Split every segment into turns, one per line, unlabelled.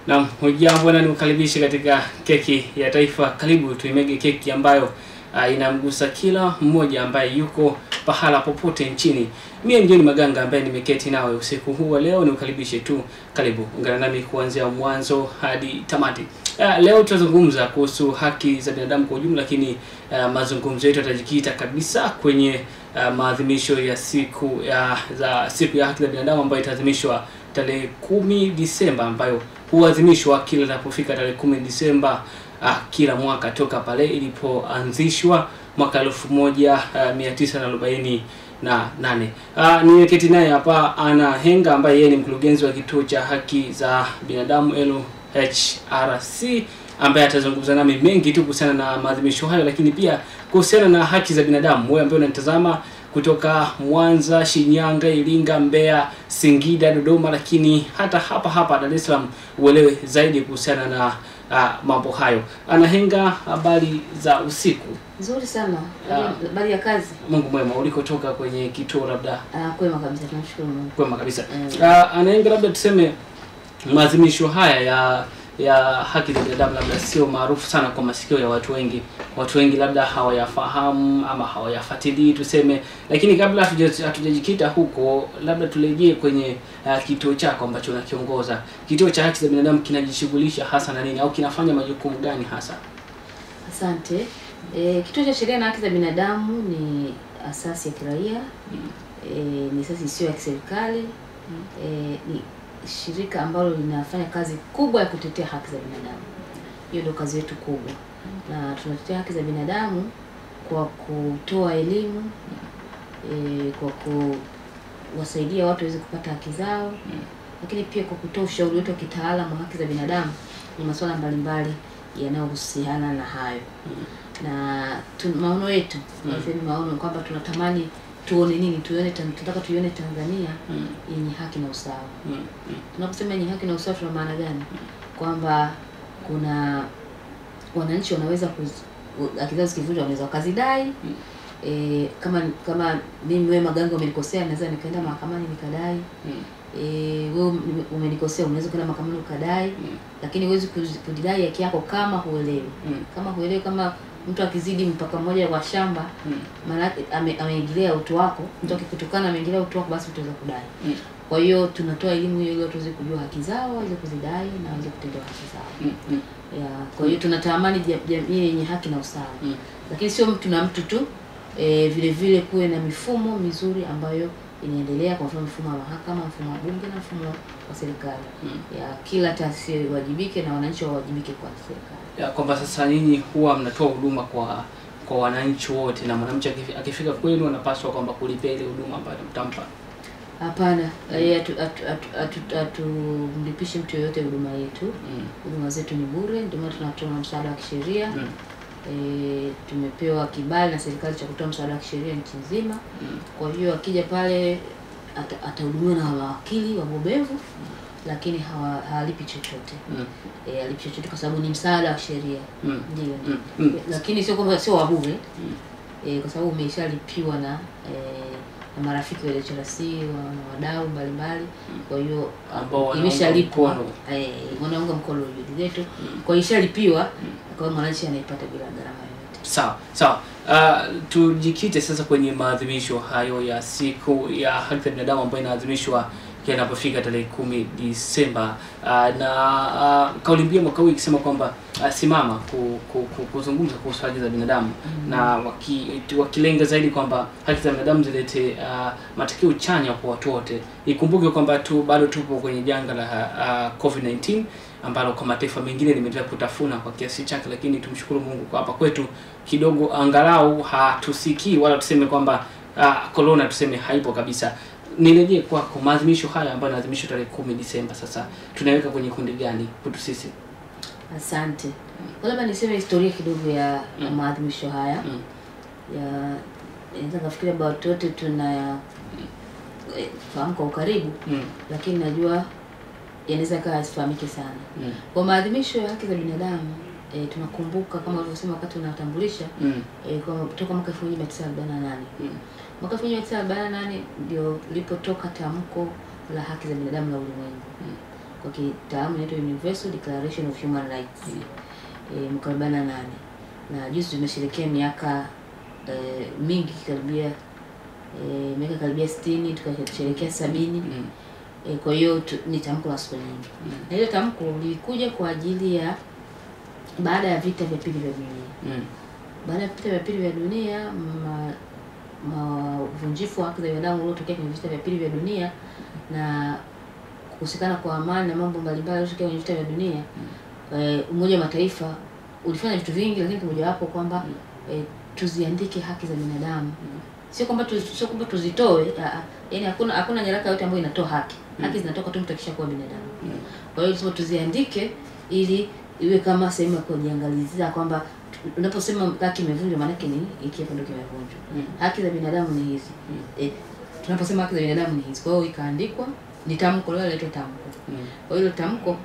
Na hujambo na nikukaribisha katika keki ya taifa. Karibu tuimege keki ambayo inamgusa kila mmoja ambaye yuko pahala popote nchini. Mimi John Maganga ambaye nimeketi nawe usiku huu wa leo, nikukaribishe tu. Karibu ungana nami kuanzia mwanzo hadi tamati. Leo tutazungumza kuhusu haki za binadamu kwa ujumla, lakini mazungumzo yetu yatajikita kabisa kwenye maadhimisho ya siku ya haki za binadamu ambayo itaadhimishwa tarehe 10 Disemba, ambayo huadhimishwa kila inapofika tarehe 10 Disemba kila mwaka toka pale ilipoanzishwa mwaka 1948. Nimeketi naye hapa Ana Henga ambaye yeye ni mkurugenzi wa kituo cha haki za binadamu LHRC, ambaye atazungumza nami mengi tu kuhusiana na maadhimisho hayo, lakini pia kuhusiana na haki za binadamu. Wewe ambaye unanitazama kutoka Mwanza, Shinyanga, Iringa, Mbeya, Singida, Dodoma, lakini hata hapa Dar es Salaam, uelewe zaidi kuhusiana na mambo hayo. Ana Henga, habari za usiku?
Nzuri sana. Habari ya kazi?
Mungu mwema. Ulikotoka kwenye kituo labda?
Kwema kabisa, tunashukuru Mungu.
Kwema kabisa. Ana Henga, labda tuseme maadhimisho haya ya haki za binadamu labda sio maarufu sana kwa masikio ya watu wengi. Watu wengi labda hawayafahamu ama hawayafuatilii tuseme, lakini kabla hatujajikita huko, labda turejee kwenye kituo chako ambacho unakiongoza. Kituo cha haki za binadamu kinajishughulisha hasa na nini, au kinafanya majukumu gani hasa?
Asante. Kituo cha sheria na haki za binadamu ni asasi ya kiraia. Ni asasi isiyo ya kiserikali. Ni shirika ambalo linafanya kazi kubwa ya kutetea haki za binadamu. Hiyo ndio kazi yetu kubwa. Na tunatetea haki za binadamu kwa kutoa elimu, kwa kuwasaidia watu waweze kupata haki zao, lakini pia kwa kutoa ushauri wetu wa kitaalamu wa haki za binadamu ni masuala mbalimbali yanayohusiana na hayo. Na maono yetu, nasema maono kwamba tunatamani tuone nini, tunataka tuione Tanzania yenye haki na usawa. Tunaposema yenye haki na usawa tuna maana gani? Kwamba kuna wananchi wanaweza haki zao zikivunjwa wanaweza wakazidai. Kama mimi wewe Maganga umenikosea, naweza nikaenda mahakamani nikadai. Wewe umenikosea, unaweza kwenda mahakamani ukadai. Lakini huwezi kudai haki yako kama huelewi. Kama mtu akizidi mpaka mmoja wa shamba, maana ameingilia utu wako, mtu akikutukana ameingilia utu wako, basi utaweza kudai. Kwa hiyo tunatoa elimu hiyo ili watu waweze kujua haki zao, waweze kuzidai na waweze kutendewa haki zao. Kwa hiyo tunatamani jamii yenye haki na usawa. Lakini sio mtu na mtu tu, vile vile kuwe na mifumo mizuri ambayo inaendelea, kwa mfano mfumo wa mahakama, mfumo wa bunge na mfumo wa serikali. Kila taasisi iwajibike na wananchi wawajibike kwa serikali.
Kwamba sasa nyinyi huwa mnatoa huduma kwa wananchi wote, na mwananchi akifika kwenu anapaswa kwamba kulipia ile huduma ambayo mtampa?
Hapana, atumlipishi mtu yoyote huduma yetu. Huduma zetu ni bure, ndio maana tunatoa msaada wa kisheria. Tumepewa kibali na serikali cha kutoa msaada wa kisheria nchi nzima. Kwa hiyo akija pale atahudumiwa na mawakili wabobevu, lakini halipi chochote. Halipi chochote kwa sababu ni msaada wa sheria. Ndio. Lakini sio kwamba sio wa bure. Kwa sababu umeshalipiwa na marafiki wa LHRC, wadau mbalimbali. Kwa hiyo imeshalipwa, wanaunga mkono juhudi zetu. Kwa hiyo ishalipiwa, kwa hiyo mwananchi anaipata bila gharama yoyote.
Sawa. Tujikite sasa kwenye maadhimisho hayo ya siku ya haki za binadamu ambayo inaadhimishwa yanapofika tarehe 10 Disemba. Na kauli mbiu mwaka huu ikisema kwamba simama kuzungumza kuhusu haki za binadamu, na wakilenga zaidi kwamba haki za binadamu zilete matokeo chanya kwa watu wote. Ikumbuke kwamba bado tupo kwenye janga la COVID-19 ambalo kwa mataifa mengine limeendelea kutafuna kwa kiasi chake, lakini tumshukuru Mungu kwa hapa kwetu kidogo angalau hatusikii wala tuseme kwamba corona tuseme haipo kabisa. Nirejee kwako, maadhimisho haya ambayo yanaadhimishwa tarehe 10 Disemba, sasa tunaweka kwenye kundi gani kwetu sisi?
Asante. Labda niseme historia kidogo ya maadhimisho haya. Naweza kufikiria about wote tuna fahamu kwa ukaribu, lakini najua yanaweza kaa asifahamike sana. Kwa maadhimisho ya haki za binadamu, tunakumbuka kama walivyosema wakati tunatambulisha, kwa kutoka mwaka 1948. Mwaka 1948 ndio lilipotoka tamko la haki za binadamu la ulimwengu. kwa kitaalamu inaitwa Universal Declaration of Human Rights mwaka 48, na juzi tumesherehekea miaka mingi karibia miaka karibia 60, tukasherehekea 70. Kwa hiyo ni tamko la siku nyingi. Na ile tamko lilikuja kwa ajili ya baada ya vita vya pili vya dunia. Baada ya vita vya pili vya dunia, mavunjifu wa haki za binadamu uliotokea kwenye vita vya pili vya dunia na kukosekana kwa amani na mambo mbalimbali yaliyotokea kwenye vita vya dunia, Umoja wa Mataifa ulifanya vitu vingi, lakini kimoja wapo kwamba tuziandike haki za binadamu. Sio kwamba tuzitoe, yani hakuna nyaraka yote ambayo inatoa haki. Haki zinatoka tu mtu akishakuwa binadamu. Kwa hiyo tuziandike ili iwe kama sehemu ya kujiangalizia kwamba unaposema haki imevunjwa maana yake ni hiki hapo ndio kimevunjwa. Haki za binadamu ni hizi. Tunaposema haki za binadamu ni hizi. Kwa hiyo ikaandikwa, ni tamko lile linaitwa tamko. Kwa hiyo tamko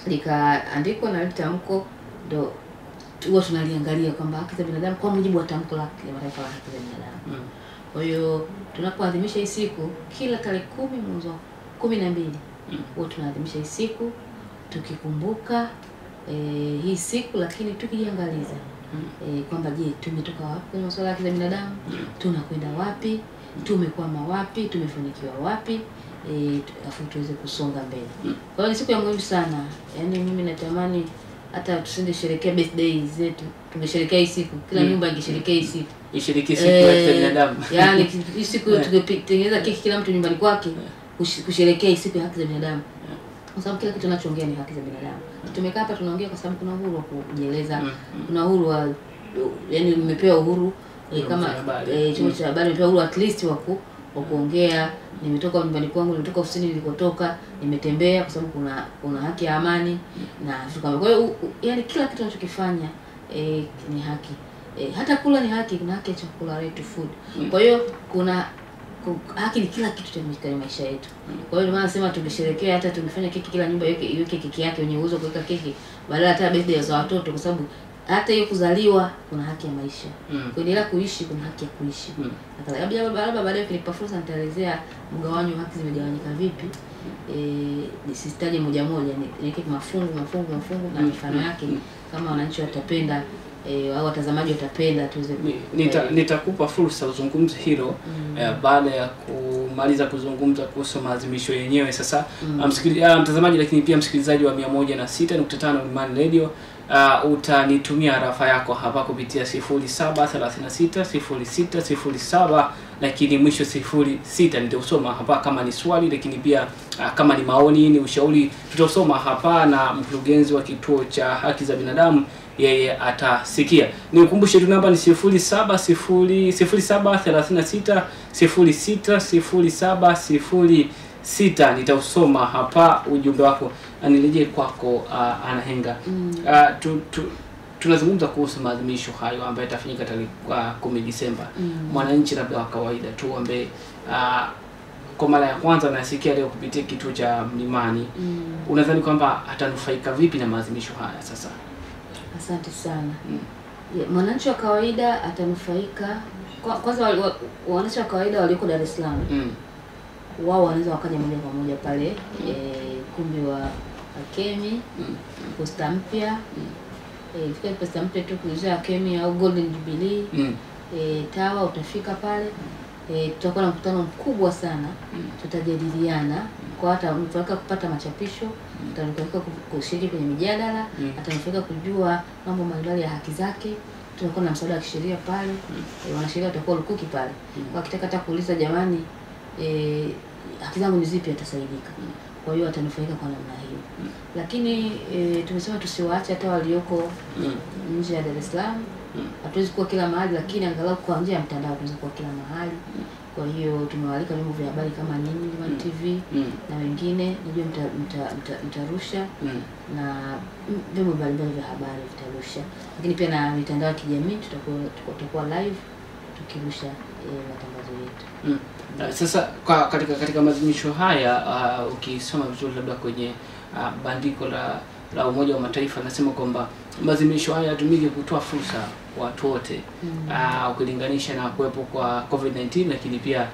likaandikwa, na ile tamko ndio huwa tunaliangalia kwamba haki za binadamu kwa mujibu wa tamko la Mataifa la haki za binadamu. Kwa hiyo tunapoadhimisha hii siku kila tarehe 10 mwezi wa 12, huwa tunaadhimisha hii siku tukikumbuka hii siku, lakini tukijiangaliza kwamba je, tumetoka wapi kwenye masuala ya haki za binadamu, tunakwenda wapi, tumekwama wapi, tumefanikiwa wapi, afu tuweze kusonga mbele. Kwa hiyo ni siku ya muhimu sana. Yaani mimi natamani hata tusende sherekea birthday zetu, tungesherekea hii siku, kila nyumba ingesherekea hii siku,
isherekee siku ya haki za binadamu.
Yaani hii siku tungetengeneza keki kila mtu nyumbani kwake kusherekea hii siku ya haki za binadamu. Kwa sababu kila kitu tunachoongea ni haki za binadamu. Tumekaa hapa tunaongea kwa sababu kuna uhuru wa kujieleza, kuna uhuru wa, yani nimepewa uhuru kama chombo cha habari nimepewa uhuru at least wa kuongea. Nimetoka nyumbani kwangu, nimetoka ofisini nilikotoka, nimetembea kwa sababu kuna haki ya amani na vitu kama. Kwa hiyo yani kila kitu tunachokifanya ni haki. Hata kula ni haki, kuna haki ya chakula, right to food. Kwa hiyo kuna haki ni kila kitu cha maisha yetu. Kwa hiyo maana nasema tungesherehekea, hata tungefanya keki kila nyumba iweke keki yake, wenye uwezo kuweka keki badala hata birthday za watoto, kwa sababu hata hiyo kuzaliwa kuna haki ya maisha. Kuendelea kuishi kuna haki ya kuishi. Labda baadaye kinipa fursa nitaelezea mgawanyo wa haki zimegawanyika vipi. Nisitaje moja moja, niweke mafungu na mifano yake kama wananchi watapenda au watazamaji watapenda tuweze
nitakupa fursa uzungumze hilo baada ya kumaliza kuzungumza kuhusu maadhimisho yenyewe. Sasa mtazamaji, lakini pia msikilizaji wa 106.5 Imani Radio, utanitumia arafa yako hapa kupitia 07360607 lakini mwisho 06. Nitausoma hapa kama ni swali, lakini pia kama ni maoni, ni ushauri, tutasoma hapa na mkurugenzi wa kituo cha haki za binadamu yeye atasikia. Nikukumbushe tu namba ni 0736060706. Nitausoma hapa ujumbe wako, anirejee kwako Anahenga. Tunazungumza kuhusu maadhimisho hayo ambayo yatafanyika tarehe 10 Disemba. Mwananchi labda wa kawaida tu ambaye kwa mara ya kwanza nasikia leo kupitia kituo cha Mlimani, unadhani kwamba atanufaika vipi na maadhimisho haya sasa?
Asante sana. Mwananchi wa kawaida atanufaika kwanza. Wananchi wa kawaida walioko Dar es Salaam wao wanaweza wakaja moja kwa moja pale kumbi wa Akemi, Posta Mpya, ifika Posta Mpya tu kuanzia Akemi au Golden Jubilee Tawa, utafika pale. Tutakuwa na mkutano mkubwa sana, tutajadiliana kwa hata mtaka kupata machapisho, tutanufaika kushiriki kwenye mijadala, atanufaika kujua mambo mbalimbali ya haki zake. Tutakuwa na msaada wa kisheria pale, wanasheria watakuwa lukuki pale. Kwa kitaka hata kuuliza jamani, haki zangu ni zipi, atasaidika. Kwa hiyo atanufaika kwa namna hiyo. Lakini tumesema tusiwaache hata walioko nje ya Dar es Salaam. Hatuwezi kuwa kila mahali, lakini angalau kwa njia ya mtandao tunaweza kuwa kila mahali. Kwa hiyo tumewalika vyombo vya habari kama nyinyi Imani TV na wengine, najua mtarusha na vyombo mbalimbali vya habari vitarusha, lakini pia na mitandao ya kijamii tutakuwa live tukirusha matangazo yetu.
Sasa katika maadhimisho haya ukisoma vizuri labda kwenye bandiko la Umoja wa Mataifa nasema kwamba maadhimisho haya yatumike kutoa fursa kwa watu wote, ukilinganisha na kuwepo kwa COVID-19, lakini pia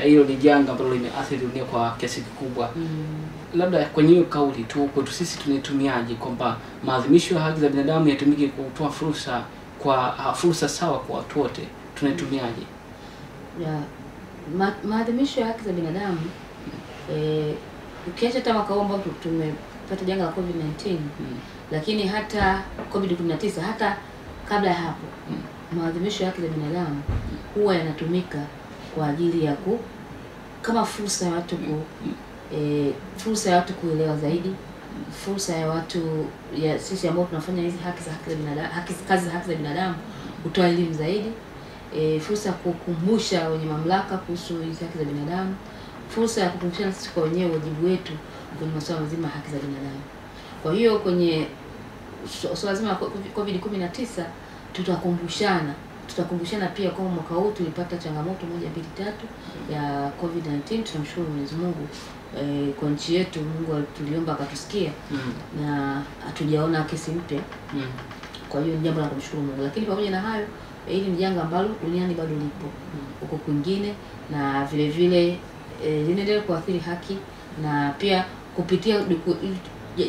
hilo ni janga ambalo limeathiri dunia kwa kiasi kikubwa. Labda kwenye hiyo kauli tu kwetu sisi tunitumiaje kwamba maadhimisho ya haki za binadamu yatumike kutoa fursa sawa kwa watu wote, tunitumiaje?
Maadhimisho ya haki za binadamu, ukiacha hata mwaka huu ambao tumepata janga la COVID-19, lakini hata COVID-19, hata kabla ya hapo, maadhimisho ya haki za binadamu huwa yanatumika kwa ajili ya kama fursa ya watu fursa ya watu kuelewa zaidi, fursa ya watu sisi ambao tunafanya hizi haki za binadamu, kazi za haki za binadamu, kutoa elimu zaidi, fursa ya kukumbusha wenye mamlaka kuhusu hizi haki za binadamu, fursa ya kukumbushana sisi kwa wenyewe wajibu wetu kwenye masuala mazima ya haki za binadamu. Kwa hiyo kwenye swala zima COVID-19 tutakumbushana pia kwa mwaka huu tulipata changamoto 1, 2, 3 ya COVID-19. Tunamshukuru Mwenyezi Mungu kwa nchi yetu, Mungu tuliomba akatusikia, na hatujaona kesi mpya. Kwa hiyo ni jambo la kumshukuru Mungu, lakini pamoja na hayo, hili ni janga ambalo duniani bado lipo huko kwingine, na vile vile linaendelea kuathiri haki, na pia kupitia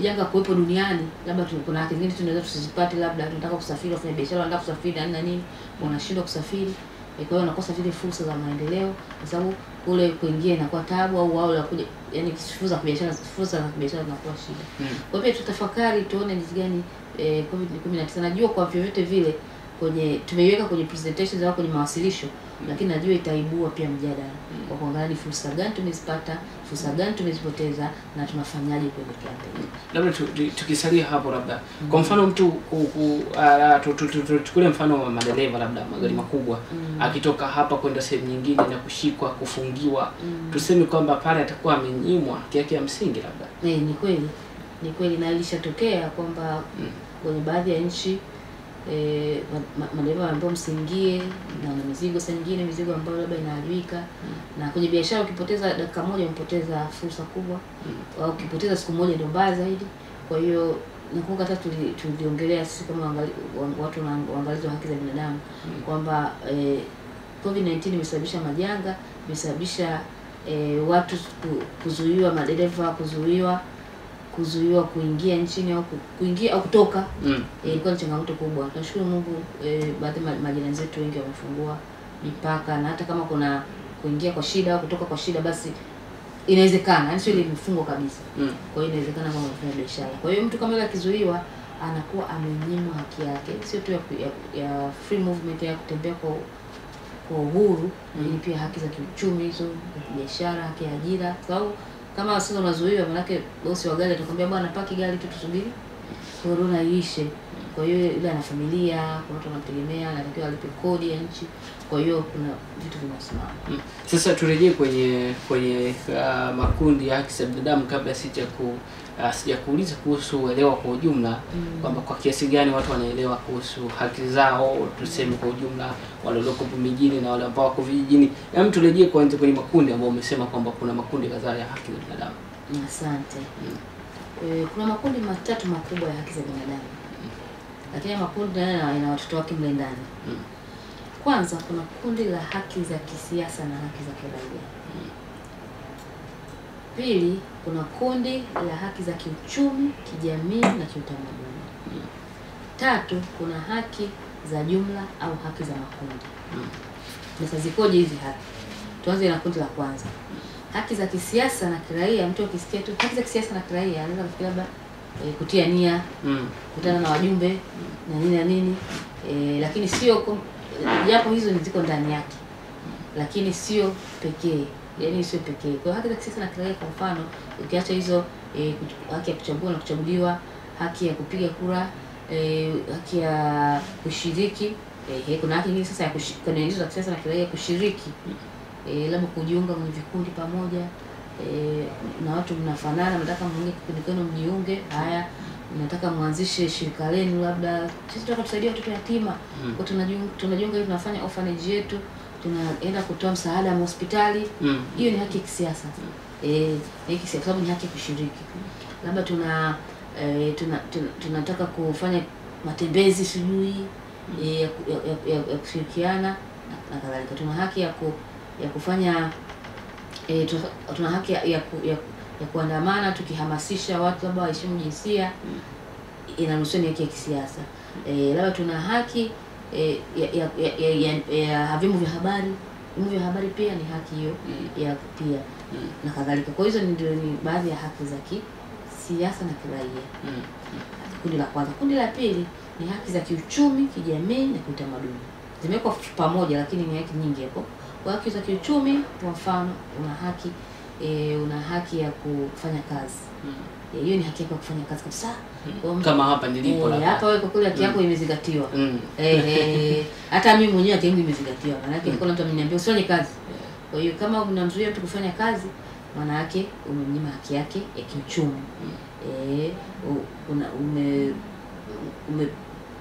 janga kuwepo duniani, labda kuna haki zingine tunaweza tusizipate, labda tunataka kusafiri, wafanya biashara wanataka kusafiri na nini, wanashindwa kusafiri. Kwa hiyo wanakosa vile fursa za maendeleo kwa sababu kule kuingia inakuwa taabu, au wao la kuja, yani fursa za biashara zinakuwa shida. Kwa hiyo tutafakari tuone jinsi gani COVID-19, najua kwa vyovyote vile tumeiweka kwenye presentations au kwenye mawasilisho, lakini najua itaibua pia mjadala kwa kuangalia fursa gani tumezipata, fursa gani tumezipoteza, na tunafanyaje kuelekea mbele.
Labda tukisalia hapo, labda kwa mfano mtu tuchukulie mfano wa madereva, labda magari makubwa, akitoka hapa kwenda sehemu nyingine na kushikwa, kufungiwa, tuseme kwamba pale atakuwa amenyimwa haki yake ya msingi labda. Ni kweli na ilishatokea kwamba kwenye baadhi ya nchi madereva ambao msingie na mizigo, saa nyingine mizigo ambayo labda inaharibika, na kwenye biashara ukipoteza dakika moja umepoteza fursa kubwa, au ukipoteza siku moja ndio mbaya zaidi. Kwa hiyo nakumbuka hata tuliongelea sisi kama watu waangalizi wa haki za binadamu kwamba COVID-19 imesababisha majanga, imesababisha watu kuzuiwa, madereva kuzuiwa kuingia nchini au kuingia au kutoka. Ilikuwa ni changamoto kubwa. Tunashukuru Mungu, baadhi ya majirani zetu wengi wamefungua mipaka, na hata kama kuna kuingia kwa shida au kutoka kwa shida, basi inawezekana, yani sio ile mfungo kabisa. Kwa hiyo inawezekana kama unafanya biashara. Kwa hiyo mtu kama yule akizuiwa anakuwa amenyimwa haki yake, sio tu ya free movement ya kutembea kwa uhuru, lakini pia haki za kiuchumi hizo, za biashara, haki ya ajira. Sababu kama sasa unazuiwa, maana yake bosi wa gari atakwambia bwana paki gari tu tusubiri corona iishe. Kwa hiyo yule ana familia, kuna watu wanamtegemea, anatakiwa alipe kodi ya nchi. Kwa hiyo kuna vitu vinasimama. Sasa turejee kwenye makundi ya haki za binadamu, kabla sijakuuliza kuhusu uelewa kwa ujumla, kwamba kwa kiasi gani watu wanaelewa kuhusu haki zao, tuseme kwa ujumla, wale walioko mijini na wale ambao wako vijijini. Hem, turejee kwanza kwenye makundi ambayo umesema kwamba kuna makundi kadhaa ya haki za binadamu.
Asante. Kuna makundi 3 makubwa ya haki za binadamu. Lakini makundi yana watoto wake mle ndani. Kwanza kuna kundi la haki za kisiasa na haki za kiraia. Pili, kuna kundi la haki za kiuchumi, kijamii na kiutamaduni. Tatu, kuna haki za jumla au haki za makundi. Sasa zikoje hizi haki? Tuanze na kundi la kwanza. Haki za kisiasa na kiraia, mtu akisikia tu haki za kisiasa na kiraia anaweza kufikiria labda kutia nia, kutana na wajumbe na nini, lakini sio, japo hizo ziko ndani yake, lakini sio pekee. Yaani sio pekee. Kwa haki za kisiasa na kiraia, kwa mfano, ukiacha hizo haki ya kuchagua na kuchaguliwa, haki ya kupiga kura, haki ya kushiriki, kuna haki nyingine sasa ya kwenye hizo za kisiasa na kiraia kushiriki, labda kujiunga kwenye vikundi pamoja, na watu mnafanana, mnataka muunge kikundi kwenu mjiunge, haya mnataka muanzishe shirika lenu, labda sisi tunataka kusaidia watoto yatima, kwa tunajiunga hivi, tunafanya orphanage yetu, tunaenda kutoa msaada wa hospitali. Hiyo ni haki ya kisiasa. Haki kwa sababu ni haki kushiriki. Labda tunataka kufanya matembezi sijui ya kushirikiana na kadhalika. Tuna haki ya kufanya tuna haki ya kuandamana tukihamasisha watu labda waheshimu jinsia, inaruhusiwa, ni haki ya kisiasa. Labda tuna haki ya vyombo vya habari. Vyombo vya habari pia ni haki hiyo ya pia na kadhalika. Kwa hizo ndio ni baadhi ya haki za kisiasa na kiraia. Kundi la kwanza. Kundi la pili ni haki za kiuchumi, kijamii na kiutamaduni. Zimewekwa pamoja lakini ni haki nyingi hapo. Kwa haki za kiuchumi, kwa mfano una haki ya kufanya kazi. Hiyo ni haki yako ya kufanya kazi kabisa.
Kama hapa nilipo
hapa wewe kwa kweli haki yako imezingatiwa. Hata mimi mwenyewe haki yangu imezingatiwa. Maana yake kuna mtu ameniambia usifanye kazi. Kwa hiyo kama unamzuia mtu kufanya kazi, maana yake umemnyima haki yake ya kiuchumi.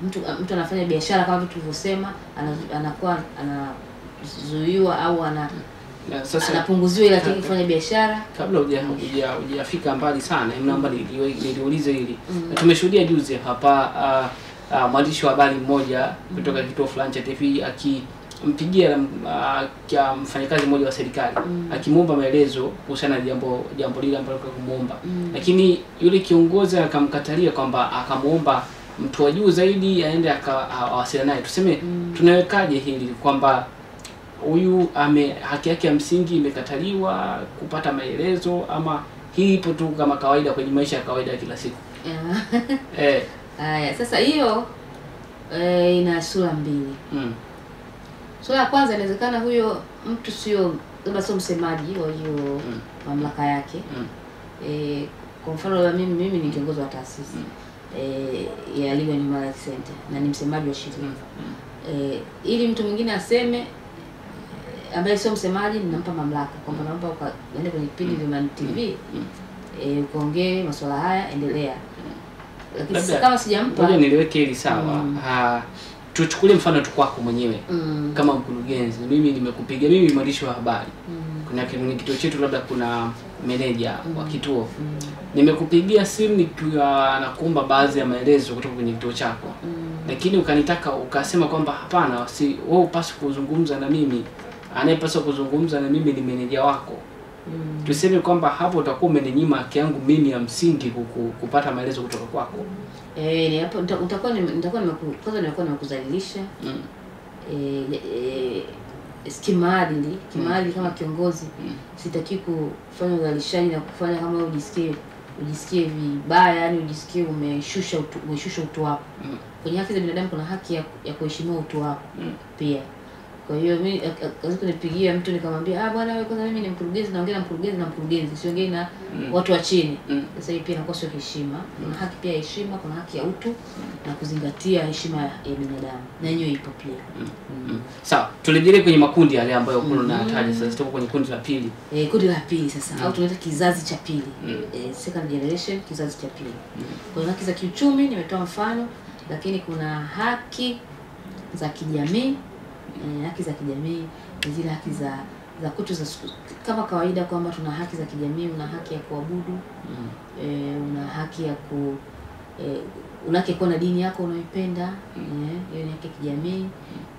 Mtu anafanya biashara kama vitu tulivyosema, anakuwa anazuiwa au anapunguziwa ile haki kufanya biashara.
Kabla hujafika mbali sana, naomba niliulize hili. Tumeshuhudia juzi hapa mwandishi wa habari mmoja kutoka kituo fulani cha TV akimpigia mfanyakazi mmoja wa serikali akimuomba maelezo kuhusiana na jambo lile ambalo kumuomba, lakini yule kiongozi akamkatalia kwamba akamuomba mtu wa juu zaidi aende akawasiliana naye. Tuseme tunawekaje hili kwamba huyu haki yake ya msingi imekataliwa kupata maelezo, ama hii ipo tu kama kawaida kwenye maisha ya kawaida kila siku?
Haya, sasa hiyo ina sura mbili. Sura ya kwanza, inawezekana huyo mtu sio msemaji wa hiyo mamlaka yake. Kwa mfano mimi ni kiongozi wa taasisi ya Legal and Human Rights Center na ni msemaji wa sheria. Ili mtu mwingine aseme ambaye sio msemaji, ninampa mamlaka kwamba naomba uende kwenye kipindi vya TV ukaongee masuala haya, endelea. Lakini sasa kama sijampa,
ngoja niliweke hili sawa. Tuchukulie mfano tu kwako mwenyewe kama mkurugenzi. Mimi nimekupigia, mimi mwandishi wa habari. Kuna kituo chetu, labda kuna meneja wa kituo. Nimekupigia simu nikiwa nakuomba baadhi ya maelezo kutoka kwenye kituo chako. Lakini ukanitaka ukasema kwamba hapana, wewe upaswi kuzungumza na mimi. Anayepaswa kuzungumza na mimi ni meneja wako. Tuseme kwamba hapo utakuwa umeninyima haki yangu mimi ya msingi kupata maelezo kutoka kwako.
Hapo nitakuwa nimekudhalilisha. Kimaadili kama kiongozi sitaki kufanya udhalilishaji na kufanya kama ujisikie vibaya, yani ujisikie umeshusha utu wako. Kwenye haki za binadamu kuna haki ya kuheshimiwa utu wako pia. Kwa hiyo mimi kazi kunipigia mtu nikamwambia bwana wewe, kwanza mimi ni mkurugenzi, naongea na mkurugenzi, siongei na watu wa chini. Sasa hii pia inakuwa sio heshima. Kuna haki pia ya heshima, kuna haki ya utu na kuzingatia heshima ya binadamu, na hiyo ipo pia.
Sawa, turejelee kwenye makundi yale ambayo kuna nataja sasa. Tuko kwenye kundi la pili.
Kundi la pili sasa, au tunaita kizazi cha pili. Second generation, kizazi cha pili. Kwa haki za kiuchumi nimetoa mfano, lakini kuna haki za kijamii. Haki za kijamii ni zile haki za kutu za kama kawaida, kwamba tuna haki za kijamii. Una haki ya kuabudu, una haki ya unake kuwa na dini yako unaipenda. Hiyo ni haki ya kijamii.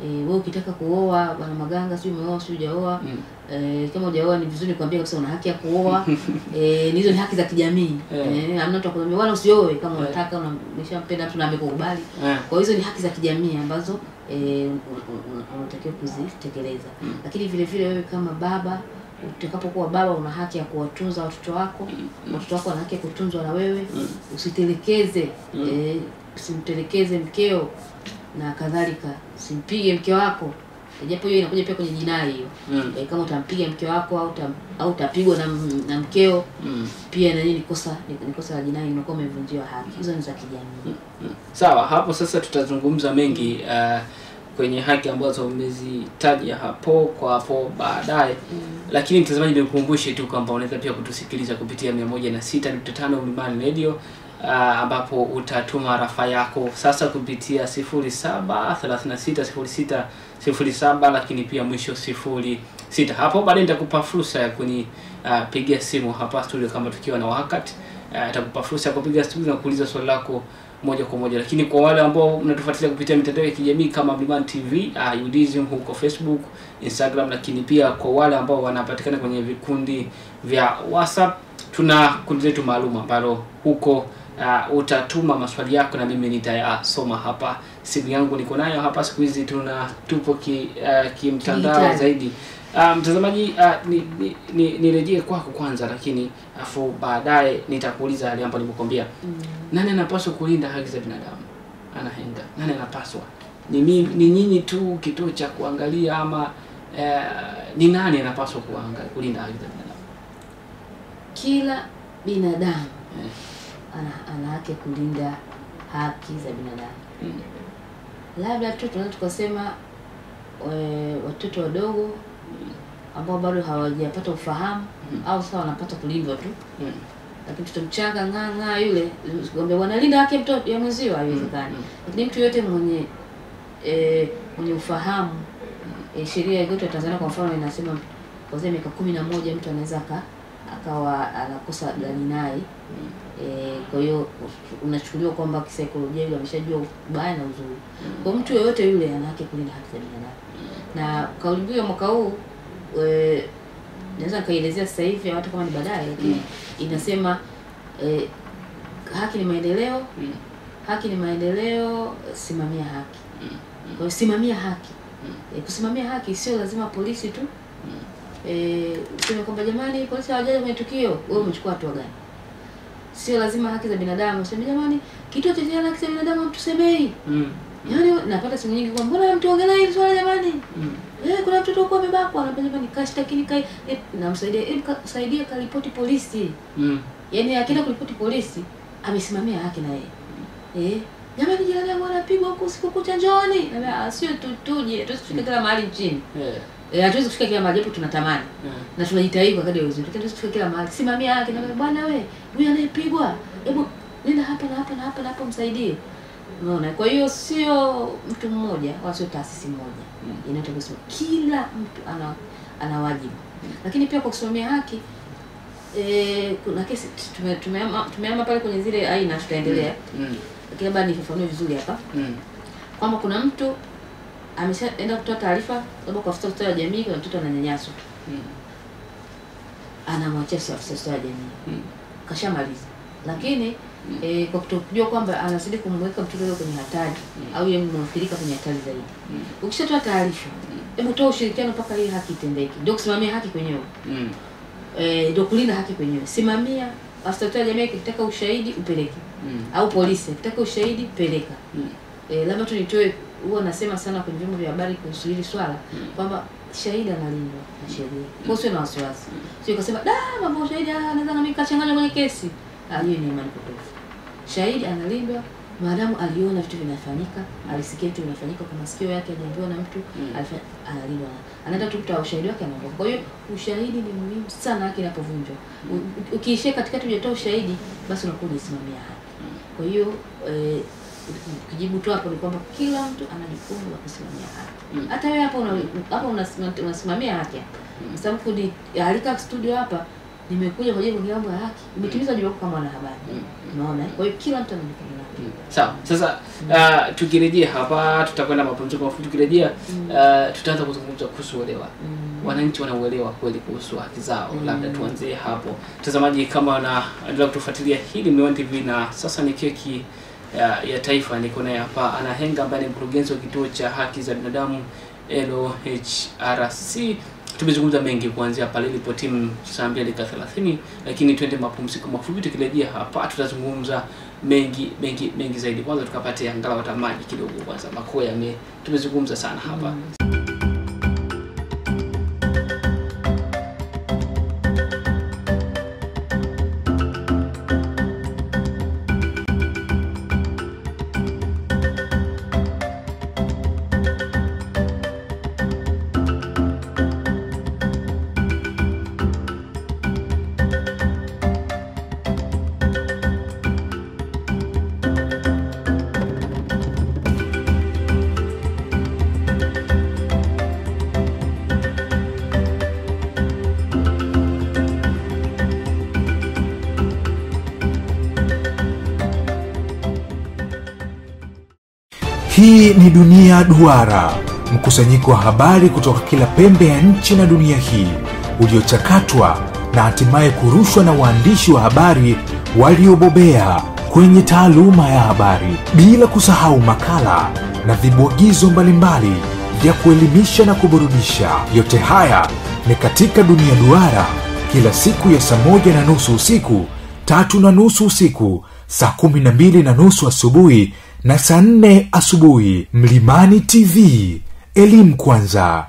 Wewe ukitaka kuoa, bwana Maganga, sio umeoa sio hujaoa, kama hujaoa ni vizuri kuambia kabisa una haki ya kuoa. Hizo ni haki za kijamii. Hamna mtu akwambia wala usioe kama unataka, umeshampenda mtu na amekukubali. Kwa hizo ni haki za kijamii ambazo unatakiwa kuzitekeleza. Lakini vile vile wewe kama baba, utakapokuwa baba, una haki ya kuwatunza watoto wako. Watoto wako wana haki ya kutunzwa na wewe. Usitelekeze, usimtelekeze mkeo na kadhalika. Usimpige mke wako. Japo hiyo inakuja pia kwenye jinai hiyo. Kama utampiga mke wako au utapigwa na mkeo, pia na nini ni kosa la jinai, unakuwa umevunjiwa haki. Hizo ni za kijamii.
Sawa, hapo sasa tutazungumza mengi kwenye haki ambazo umezitaja hapo baadaye. Lakini mtazamaji, nikukumbushe tu kwamba unaweza pia kutusikiliza kupitia 106.5 Mlimani Radio, ambapo utatuma rafa yako sasa kupitia 07360607, lakini pia mwisho 06. Hapo baadaye nitakupa fursa ya kunipigia simu hapa studio kama tukiwa na wakati, atakupa fursa ya kupiga simu na kuuliza swali lako moja kwa moja. Lakini kwa wale ambao mnatufuatilia kupitia mitandao ya kijamii kama Mlimani TV, UDSM huko Facebook, Instagram, lakini pia kwa wale ambao wanapatikana kwenye vikundi vya WhatsApp, tuna kundi letu maalum ambalo huko utatuma maswali yako na mimi nitayasoma hapa. Simu yangu niko nayo hapa, siku hizi tupo kimtandao zaidi. Mtazamaji, nirejee kwako kwanza, lakini afu baadaye nitakuuliza yale ambayo nilikwambia. Nani anapaswa kulinda haki za binadamu? Anahenga. Nani anapaswa? Ni nyinyi tu kituo cha kuangalia ama ni nani anapaswa kulinda haki za binadamu?
Kila binadamu ana haki kulinda haki za binadamu. Labda tu tunaweza tukasema watoto wadogo ambao bado hawajapata ufahamu au sasa wanapata kulindwa tu. Lakini mtoto mchanga nganga yule ngombe wanalinda haki mtoto ya mwenzio haiwezekani. Lakini mtu yote mwenye ufahamu, sheria yetu ya Tanzania kwa mfano inasema kuanzia miaka 11 mtu anaweza akawa anakosa jinai. Kwa hiyo unachukuliwa kwamba kisaikolojia yule ameshajua ubaya na uzuri. Kwa mtu yote yule ana haki kulinda haki za binadamu. Na kauli mbiu ya mwaka huu naweza kaelezea sasa hivi hata kama ni baadaye, lakini inasema haki ni maendeleo, haki ni maendeleo, simamia haki. Kwa hiyo simamia haki. Kusimamia haki sio lazima polisi tu. Useme kwamba jamani polisi hawajaja kwenye tukio, wewe umechukua hatua gani? Sio lazima haki za binadamu. Useme jamani kituo cha haki za binadamu mtusemei. Yaani napata simu nyingi kwa mbona mtuongelea hili swala jamani? Kuna mtoto huko amebakwa, anapenda jamani kashtakini namsaidia kalipoti polisi. Yaani akienda kulipoti polisi amesimamia haki na yeye. Jamani jirani yangu anapigwa huko siku kucha njooni. Na sio tuje tusifike kila mahali nchini. Hatuwezi kufika kila mahali hapo tunatamani. Na tunajitahidi kwa kadri ya uwezo. Hatuwezi kufika kila mahali. Simamia haki na bwana wewe, huyu anayepigwa, hebu nenda hapa na hapa na hapa na hapa msaidie. Unaona? Kwa hiyo sio mtu mmoja, wala sio taasisi moja. Inatakiwa kila mtu ana wajibu. Lakini pia kwa kusimamia haki kuna kesi tumeama pale kwenye zile aina tutaendelea. Lakini labda nifafanue vizuri hapa. Kwamba kuna mtu ameshaenda kutoa taarifa labda kwa afisa wa jamii kwa mtoto ananyanyaswa. Anamwachia afisa wa jamii. Kashamaliza. Lakini kwa kutokujua kwamba anazidi kumweka mtoto yule kwenye hatari au yeye mwathirika kwenye hatari zaidi. Ukishatoa taarifa, hebu toa ushirikiano mpaka ile haki itendeke. Ndio kusimamia haki kwenyewe. Ndio kulinda haki kwenyewe. Simamia afisa wa jamii akitaka ushahidi upeleke. Au polisi akitaka ushahidi peleka. Labda tu nitoe, huwa nasema sana kwenye vyombo vya habari kuhusu hili swala kwamba shahidi analindwa na sheria. Kwa hiyo na wasiwasi. Sio kusema mambo shahidi anaweza na mimi kachanganya kwenye kesi. Hiyo ni imani potofu. Shahidi analindwa maadamu aliona vitu vinafanyika, alisikia vitu vinafanyika kwa masikio yake, aliambiwa na mtu, analindwa. Anaenda tu kutoa ushahidi wake anaondoka. Kwa hiyo ushahidi ni muhimu sana haki inapovunjwa. Ukiishia katikati hujatoa ushahidi, basi unakuwa unasimamia haki. Kwa hiyo kujibu tu hapo ni kwamba kila mtu ana jukumu la kusimamia haki. Hata wewe hapa unasimamia haki. Sababu ni alika studio hapa nimekuja kwa ajili ya mambo ya haki. Umetimiza wajibu wako kama mwanahabari. Unaona? Kwa hiyo kila mtu ana jukumu lake.
Sawa. Sasa tukirejea hapa tutakwenda mapumziko mafupi. Tukirejea tutaanza kuzungumza kuhusu uelewa. Wananchi wanauelewa kweli kuhusu haki zao. Labda tuanzie hapo. Mtazamaji, kama unaendelea kutufuatilia hili Mlimani TV na sasa ni keki ya taifa, niko naye hapa Anahenga ambaye ni mkurugenzi wa kituo cha haki za binadamu LOHRC. Tumezungumza mengi kuanzia pale ilipo timu saa 2:30, lakini twende mapumziko mafupi. Tukirejea hapa tutazungumza mengi zaidi. Kwanza tukapate angalau hata maji kidogo kwanza. Makoya tumezungumza sana hapa.
Hii ni Dunia Duara, mkusanyiko wa habari kutoka kila pembe ya nchi na dunia hii, uliochakatwa na hatimaye kurushwa na waandishi wa habari waliobobea kwenye taaluma ya habari, bila kusahau makala na vibwagizo mbalimbali vya kuelimisha na kuburudisha. Yote haya ni katika Dunia Duara, kila siku ya saa 1:30 usiku, 3:30 usiku, saa 12:30 asubuhi na saa 4 asubuhi. Mlimani TV, elimu kwanza.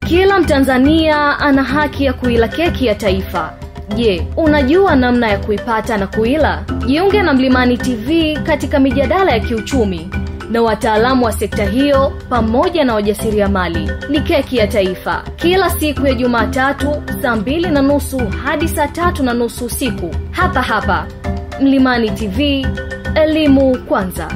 Kila Mtanzania ana haki ya kuila keki ya taifa. Je, unajua namna ya kuipata na kuila? Jiunge na Mlimani TV katika mijadala ya kiuchumi na wataalamu wa sekta hiyo pamoja na wajasiriamali. Ni keki ya taifa, kila siku ya Jumatatu saa 2:30 hadi saa 3:30 usiku, hapa Mlimani TV, elimu kwanza.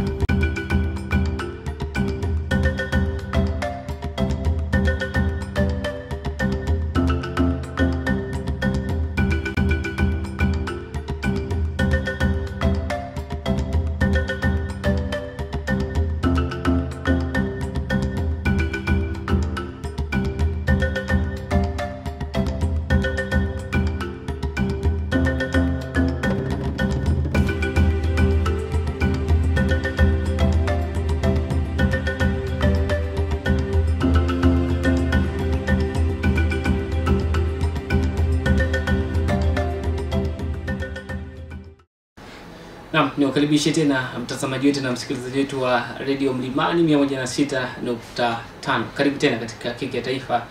Naam, niwakaribishe tena mtazamaji wetu na msikilizaji wetu wa Radio Mlimani 106.5. Karibu tena katika keki ya taifa.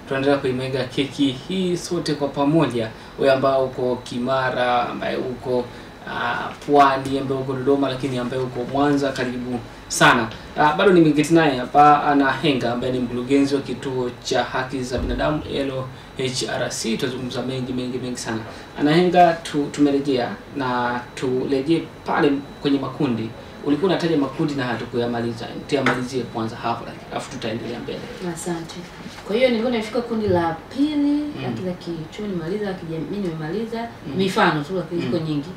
Tunaendelea kuimega keki hii sote kwa pamoja. Wewe ambao uko Kimara, ambaye uko Pwani, ambaye uko Dodoma, lakini ambaye uko Mwanza, karibu sana. Bado nimeketi naye hapa Anahenga, ambaye ni mkurugenzi wa kituo cha haki za binadamu LHRC. Tutazungumza mengi sana. Anahenga, tumerejea na turejee pale kwenye makundi. Ulikuwa unataja makundi na hatukuyamaliza. Tuyamalizie kwanza hapo, alafu tutaendelea mbele.
Asante. Kwa hiyo nilikuwa nimefika kundi la pili, haki za kiuchumi nimaliza, haki jamii nimemaliza, mifano tu lakini ziko nyingi.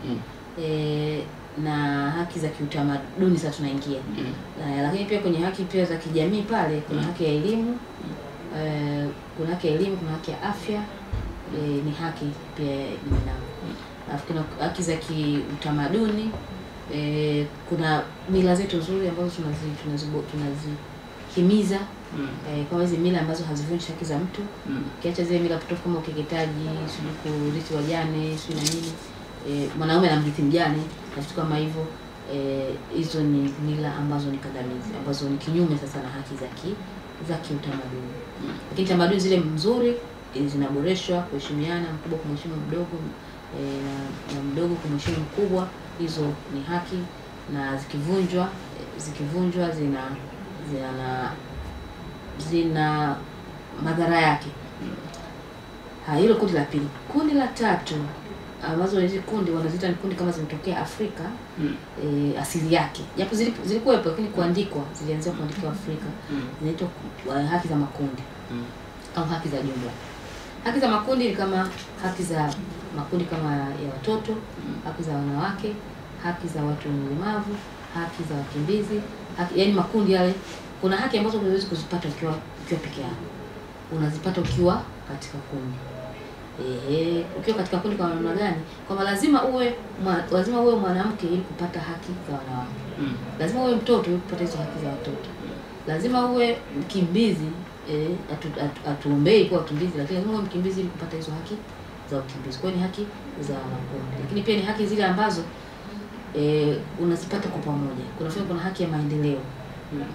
Na haki za kiutamaduni sasa tunaingia. Lakini pia kwenye haki pia za kijamii pale kuna haki ya elimu, kuna haki ya elimu, kuna haki ya afya, ni haki pia binadamu. Alafu kuna haki za kiutamaduni, kuna mila zetu nzuri ambazo tunazihimiza, kwa hizo mila ambazo hazivunji haki za mtu. Kiacha zile mila potofu kama ukeketaji, kurithi wajane, na nini, mwanaume anamrithi mjane na vitu kama hivyo. Hizo ni mila ambazo ni kandamizi, ambazo ni kinyume sasa na haki za kiutamaduni. Lakini tamaduni zile nzuri zinaboreshwa, kuheshimiana, mkubwa kumheshimu mdogo, na mdogo kumheshimu mkubwa. Hizo ni haki, na zikivunjwa zina madhara yake. Hilo kundi la pili. Kundi la tatu, ambazo hizi kundi wanaziita ni kundi kama zimetokea Afrika, asili yake. Japo zilikuwepo lakini kuandikwa, zilianza kuandikwa Afrika. Zinaitwa haki za makundi au haki za jumla. Haki za makundi ni kama haki za makundi kama ya watoto, haki za wanawake, haki za watu wenye ulemavu, haki za wakimbizi, yaani makundi yale. Kuna haki ambazo unaweza kuzipata ukiwa peke yako. Unazipata ukiwa katika kundi. Ukiwa katika kundi kwa namna gani? Kwamba lazima uwe mwanamke ili kupata haki za wanawake. Lazima uwe mtoto ili kupata hizo haki za watoto. Lazima uwe mkimbizi, atuombei kwa wakimbizi, lakini lazima uwe mkimbizi ili kupata hizo haki za ukimbizi. Kwa hiyo ni haki za makundi. Lakini pia ni haki zile ambazo unazipata kwa pamoja. Kuna haki ya maendeleo.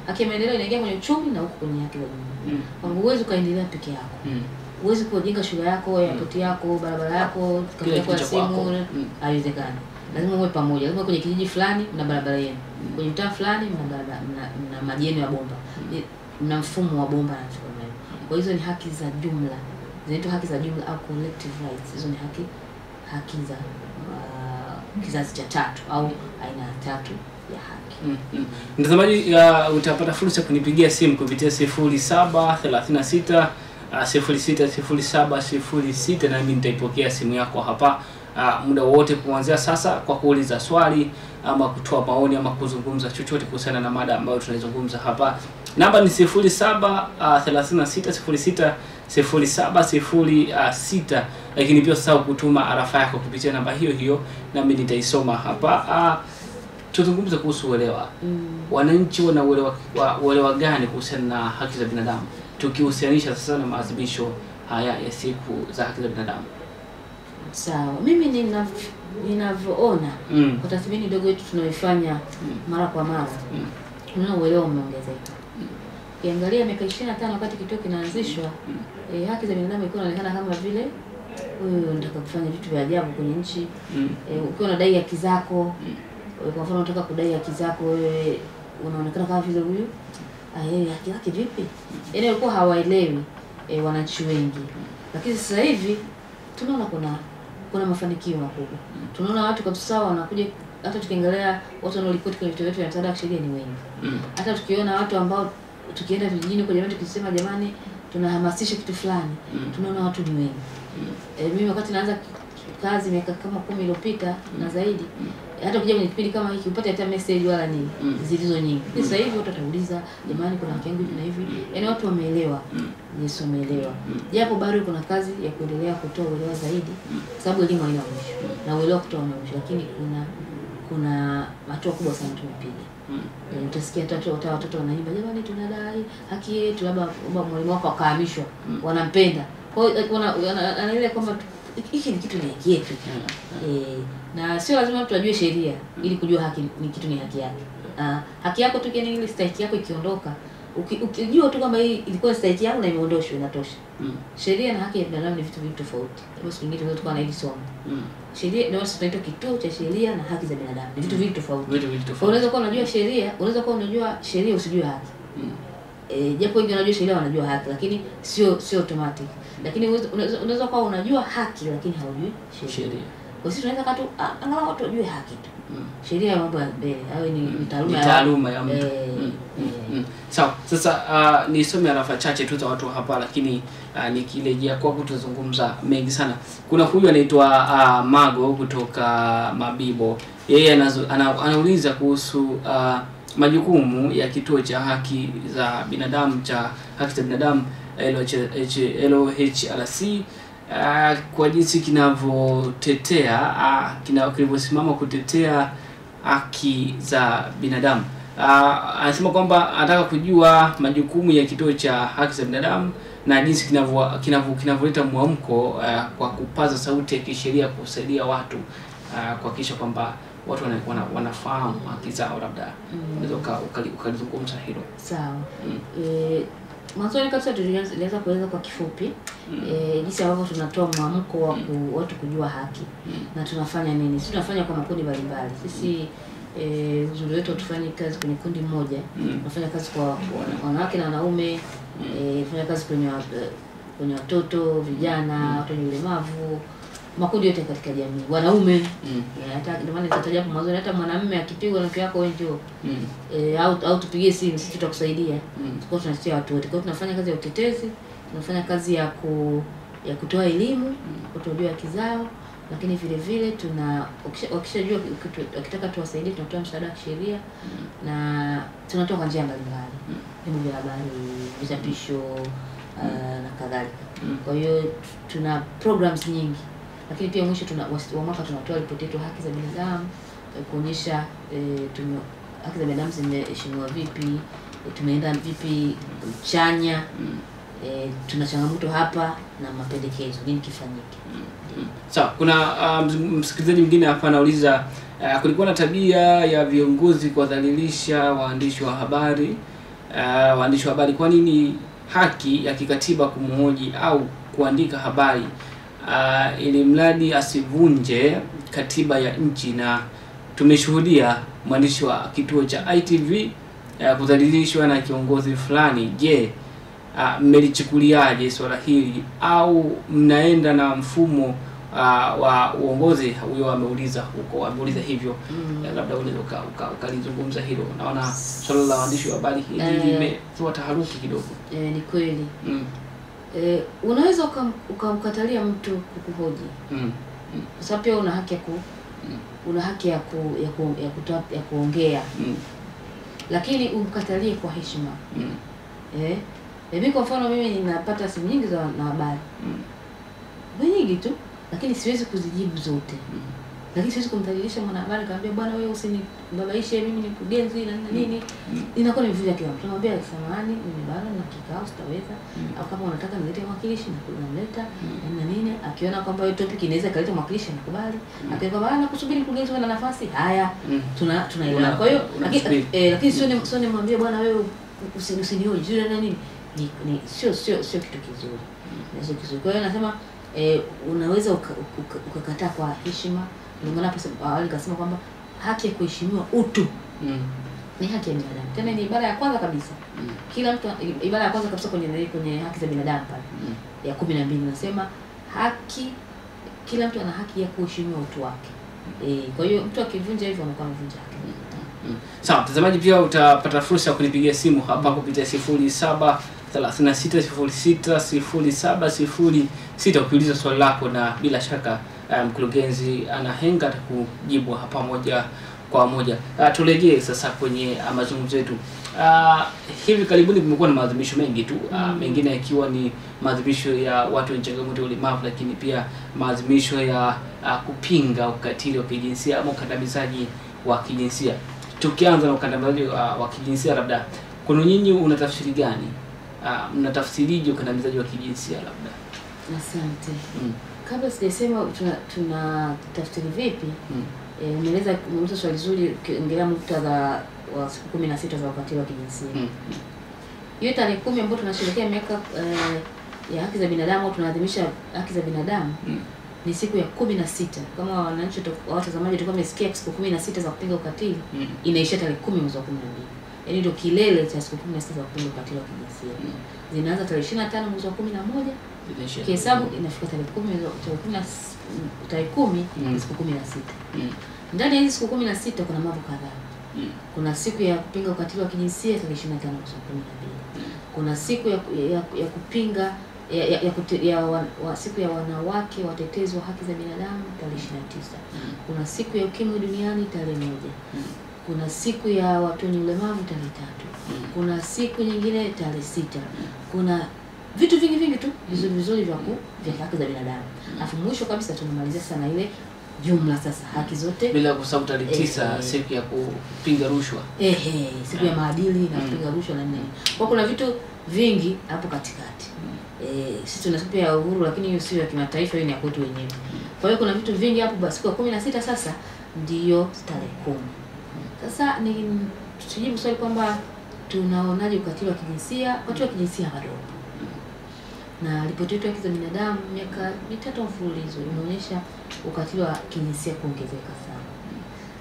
Haki ya maendeleo inaingia kwenye uchumi na huko kwenye haki za jumla. Kwamba huwezi kuendelea peke yako. Huwezi kujenga shule yako, airport yako, barabara yako, kwa simu, haiwezekani. Lazima uwe pamoja. Lazima kwenye kijiji fulani mna barabara yenu. Kwenye mtaa fulani mna maji yenu ya bomba. Mna mfumo wa bomba na vitu kama hivyo. Kwa hizo ni haki za jumla. Zinaitwa haki za jumla au collective rights. Hizo ni haki za kizazi cha tatu au aina ya tatu ya haki.
Mtazamaji, utapata fursa kunipigia simu kupitia 0736 060706 na mimi nitaipokea simu yako hapa muda wote kuanzia sasa kwa kuuliza swali ama kutoa maoni ama kuzungumza chochote kuhusiana na mada ambayo tunaizungumza hapa. Namba ni 0736060706, lakini pia usisahau kutuma arafa yako kupitia namba hiyo hiyo nami nitaisoma hapa. Tuzungumze kuhusu uelewa. Wananchi wana uelewa gani kuhusiana na haki za binadamu tukihusianisha sasa na maadhimisho haya ya siku za haki za binadamu?
Sawa, mimi ninavyoona kwa tathmini ndogo yetu tunayoifanya mara kwa mara, unaona uelewa umeongezeka. Ukiangalia miaka 25 wakati kituo kinaanzishwa, haki za binadamu ilikuwa inaonekana kama vile wewe unataka kufanya vitu vya ajabu kwenye nchi. Ukiwa unadai haki zako, kwa mfano unataka kudai haki zako, wewe unaonekana kama vile huyu haki yake vipi? Yaani walikuwa hawaelewi wananchi wengi. Lakini sasa hivi tunaona kuna mafanikio makubwa. Tunaona watu kabisa wanakuja, hata tukiangalia watu wanaoripoti kwenye vituo vyetu vya msaada wa kisheria ni wengi. Hata tukiona watu ambao tukienda vijijini kwa jamii tukisema jamani tunahamasisha kitu fulani, tunaona watu ni wengi. Mimi wakati naanza kazi miaka kama 10 iliyopita na zaidi, hata ukija kwenye kipindi kama hiki upate hata message wala nini zilizo nyingi. Sasa hivi watu watauliza jamani kuna haki yangu na hivi. Yaani watu wameelewa. Yesu wameelewa. Japo bado kuna kazi ya kuendelea kutoa uelewa zaidi, sababu elimu haina mwisho. Na uelewa kutoa hauna mwisho, lakini kuna hatua kubwa sana tumepiga. Utasikia watoto wanaimba jamani tunadai haki yetu, labda mwalimu wako akahamishwa, wanampenda. Kwa hiyo anaelewa kwamba hiki ni kitu ni haki yetu. Na sio lazima mtu ajue sheria ili kujua haki ni kitu ni haki yake. Haki yako tu kiani ile stahiki yako ikiondoka, ukijua tu kwamba hii ilikuwa stahiki yako na imeondoshwa inatosha. Sheria na haki ya binadamu ni vitu tofauti. Kama siku nyingine tunaweza kuwa na hili somo. Sheria ndio tunaita kituo cha sheria na haki za binadamu. Ni vitu tofauti. Unaweza kuwa unajua sheria, unaweza kuwa unajua sheria usijue haki. Japo wengi wanajua sheria wanajua haki, lakini sio automatic. Lakini unaweza kuwa unajua haki lakini haujui sheria. Kwa sisi tunaweza katu angalau watu wajue haki tu. Sheria ya mambo ya mbele au ni
taaluma ya mtu. Sawa. Sasa nisome arafa chache tu za watu hapa, lakini nikirejea kwa kutuzungumza mengi sana. Kuna huyu anaitwa Mago kutoka Mabibo. Yeye anauliza kuhusu majukumu ya kituo cha haki za binadamu cha haki za binadamu LHRC, kwa jinsi kinavyotetea kinavyosimama kutetea haki za binadamu. Anasema kwamba anataka kujua majukumu ya kituo cha haki za binadamu na jinsi kinavyoleta mwamko kwa kupaza sauti ya kisheria kusaidia watu kuhakikisha kwamba watu wanafahamu haki zao. Labda unaweza ukalizungumza hilo.
Sawa. Mwanzoni kabisa tulianza kueleza kwa kifupi jinsi ambavyo tunatoa mwamko wa watu kujua haki na tunafanya nini. Sisi tunafanya kwa makundi mbalimbali. Sisi uzuri wetu tufanye kazi kwenye kundi moja. Tunafanya kazi kwa wanawake na wanaume, tunafanya kazi kwenye watoto, vijana, watu wenye ulemavu, makundi yote katika jamii. Wanaume hata ndio maana nitataja hapo mwanzo, hata mwanamume akipigwa na mke wako wewe njoo au tupigie simu sisi tutakusaidia. Tukao tunatetea watu wote. Kwa hiyo tunafanya kazi ya utetezi, tunafanya kazi ya kutoa elimu, kutojua haki zao, lakini vile vile wakishajua wakitaka tuwasaidie tunatoa msaada wa kisheria na tunatoa kwa njia mbalimbali. Vyombo vya habari, vichapisho na kadhalika. Kwa hiyo tuna programs nyingi. Lakini pia mwisho wa mwaka tunatoa ripoti yetu haki za binadamu kuonyesha haki za binadamu zimeheshimiwa vipi, tumeenda vipi chanya, tuna changamoto hapa na mapendekezo nini kifanyike.
Sawa. Kuna msikilizaji mwingine hapa anauliza kulikuwa na tabia ya viongozi kuwadhalilisha waandishi wa habari. Kwa nini haki ya kikatiba kumhoji au kuandika habari ili mradi asivunje katiba ya nchi? Na tumeshuhudia mwandishi wa kituo cha ITV kudhalilishwa na kiongozi fulani. Je, mmelichukuliaje swala hili au mnaenda na mfumo wa uongozi? Huyo ameuliza hivyo. Labda unaweza ukalizungumza hilo. Naona swala la waandishi wa habari hili limetoa taharuki kidogo.
Ni kweli. Unaweza ukamkatalia mtu kukuhoji. Kwa sababu pia una haki ya una haki ya kuongea. Lakini umkatalie kwa heshima. Mimi kwa mfano mimi ninapata simu nyingi za habari. Nyingi tu, lakini siwezi kuzijibu zote. Lakini siwezi kumdhalilisha mwanahabari kaambia bwana wewe usinibabaishe mimi ni mkurugenzi na nini. Inakuwa ni vivyo kila mtu. Tunamwambia samahani mimi bado na kikao sitaweza. Au kama unataka nilete mwakilishi na kunamleta na nini, akiona kwamba hiyo topic inaweza kaleta mwakilishi nakubali. Akiona kwamba kusubiri mkurugenzi ana nafasi, haya tunaelewa. Kwa hiyo lakini sio nimwambie bwana wewe usinioje na nini. Ni sio kitu kizuri. Sio kizuri. Kwa hiyo nasema unaweza ukakataa kwa heshima. Ndio maana hapo awali kasema kwamba haki ya kuheshimiwa utu ni haki ya binadamu. Tena ni ibara ya kwanza kabisa. Kila mtu ibara ya kwanza kabisa kwenye haki za binadamu pale ya 12 nasema kila mtu ana haki ya kuheshimiwa utu wake. Kwa hiyo mtu akivunja hivyo anakuwa amevunja haki.
Sawa, mtazamaji pia utapata fursa ya kunipigia simu hapa kupitia 0736060706 ukiuliza swali lako, na bila shaka mkurugenzi Anahenga atakujibu hapa moja kwa moja. Turejee sasa kwenye mazungumzo yetu. Hivi karibuni kumekuwa na maadhimisho mengi tu, mengine yakiwa ni maadhimisho ya watu wenye changamoto ya ulemavu, lakini pia maadhimisho ya kupinga ukatili wa kijinsia ama ukandamizaji wa kijinsia. Tukianza na ukandamizaji wa kijinsia, labda kuna nyinyi unatafsiri gani? Mnatafsirije ukandamizaji wa kijinsia labda?
Asante. Kabla sijasema tuna tafsiri vipi, umeeleza swali zuri ukiangalia muktadha wa siku 16 za ukatili wa kijinsia. Hiyo tarehe 10 ambayo tunasherehekea miaka ya haki za binadamu, tunaadhimisha haki za binadamu, ni siku ya 16. Kama wananchi watazamaji tulikuwa tumesikia siku 16 za kupinga ukatili, inaisha tarehe 10 mwezi wa 12. Yaani ndio kilele cha siku 16 za kupinga ukatili wa kijinsia. Zinaanza tarehe 25 mwezi wa 11. Kihesabu inafika tarehe 10 tarehe 10 siku 16. Ndani ya hizo siku 16 kuna mambo kadhaa. Kuna siku ya kupinga ukatili wa kijinsia tarehe 25 mwezi wa 12. Kuna siku ya kupinga siku ya wanawake watetezi wa haki za binadamu tarehe 29. Kuna siku ya ukimwi duniani tarehe 1. Kuna siku ya watu wenye ulemavu tarehe 3. Kuna siku nyingine tarehe 6. Kuna vitu vingi tu vizuri vya haki za binadamu. Alafu mwisho kabisa tunamalizia sana ile jumla sasa haki zote
bila kusahau tarehe 9 siku ya kupinga rushwa.
Siku ya maadili na kupinga rushwa na nini. Kwa kuna vitu vingi hapo katikati. Sisi tuna siku ya uhuru, lakini hiyo sio ya kimataifa, hiyo ni ya kwetu wenyewe. Kwa hiyo kuna vitu vingi hapo. Basi siku ya 16 sasa ndio tarehe 10. Sasa ni tujibu swali kwamba tunaonaje ukatili wa kijinsia? Ukatili wa kijinsia bado. Na ripoti yetu ya haki za binadamu miaka 3 mfululizo inaonyesha ukatili wa kijinsia kuongezeka sana.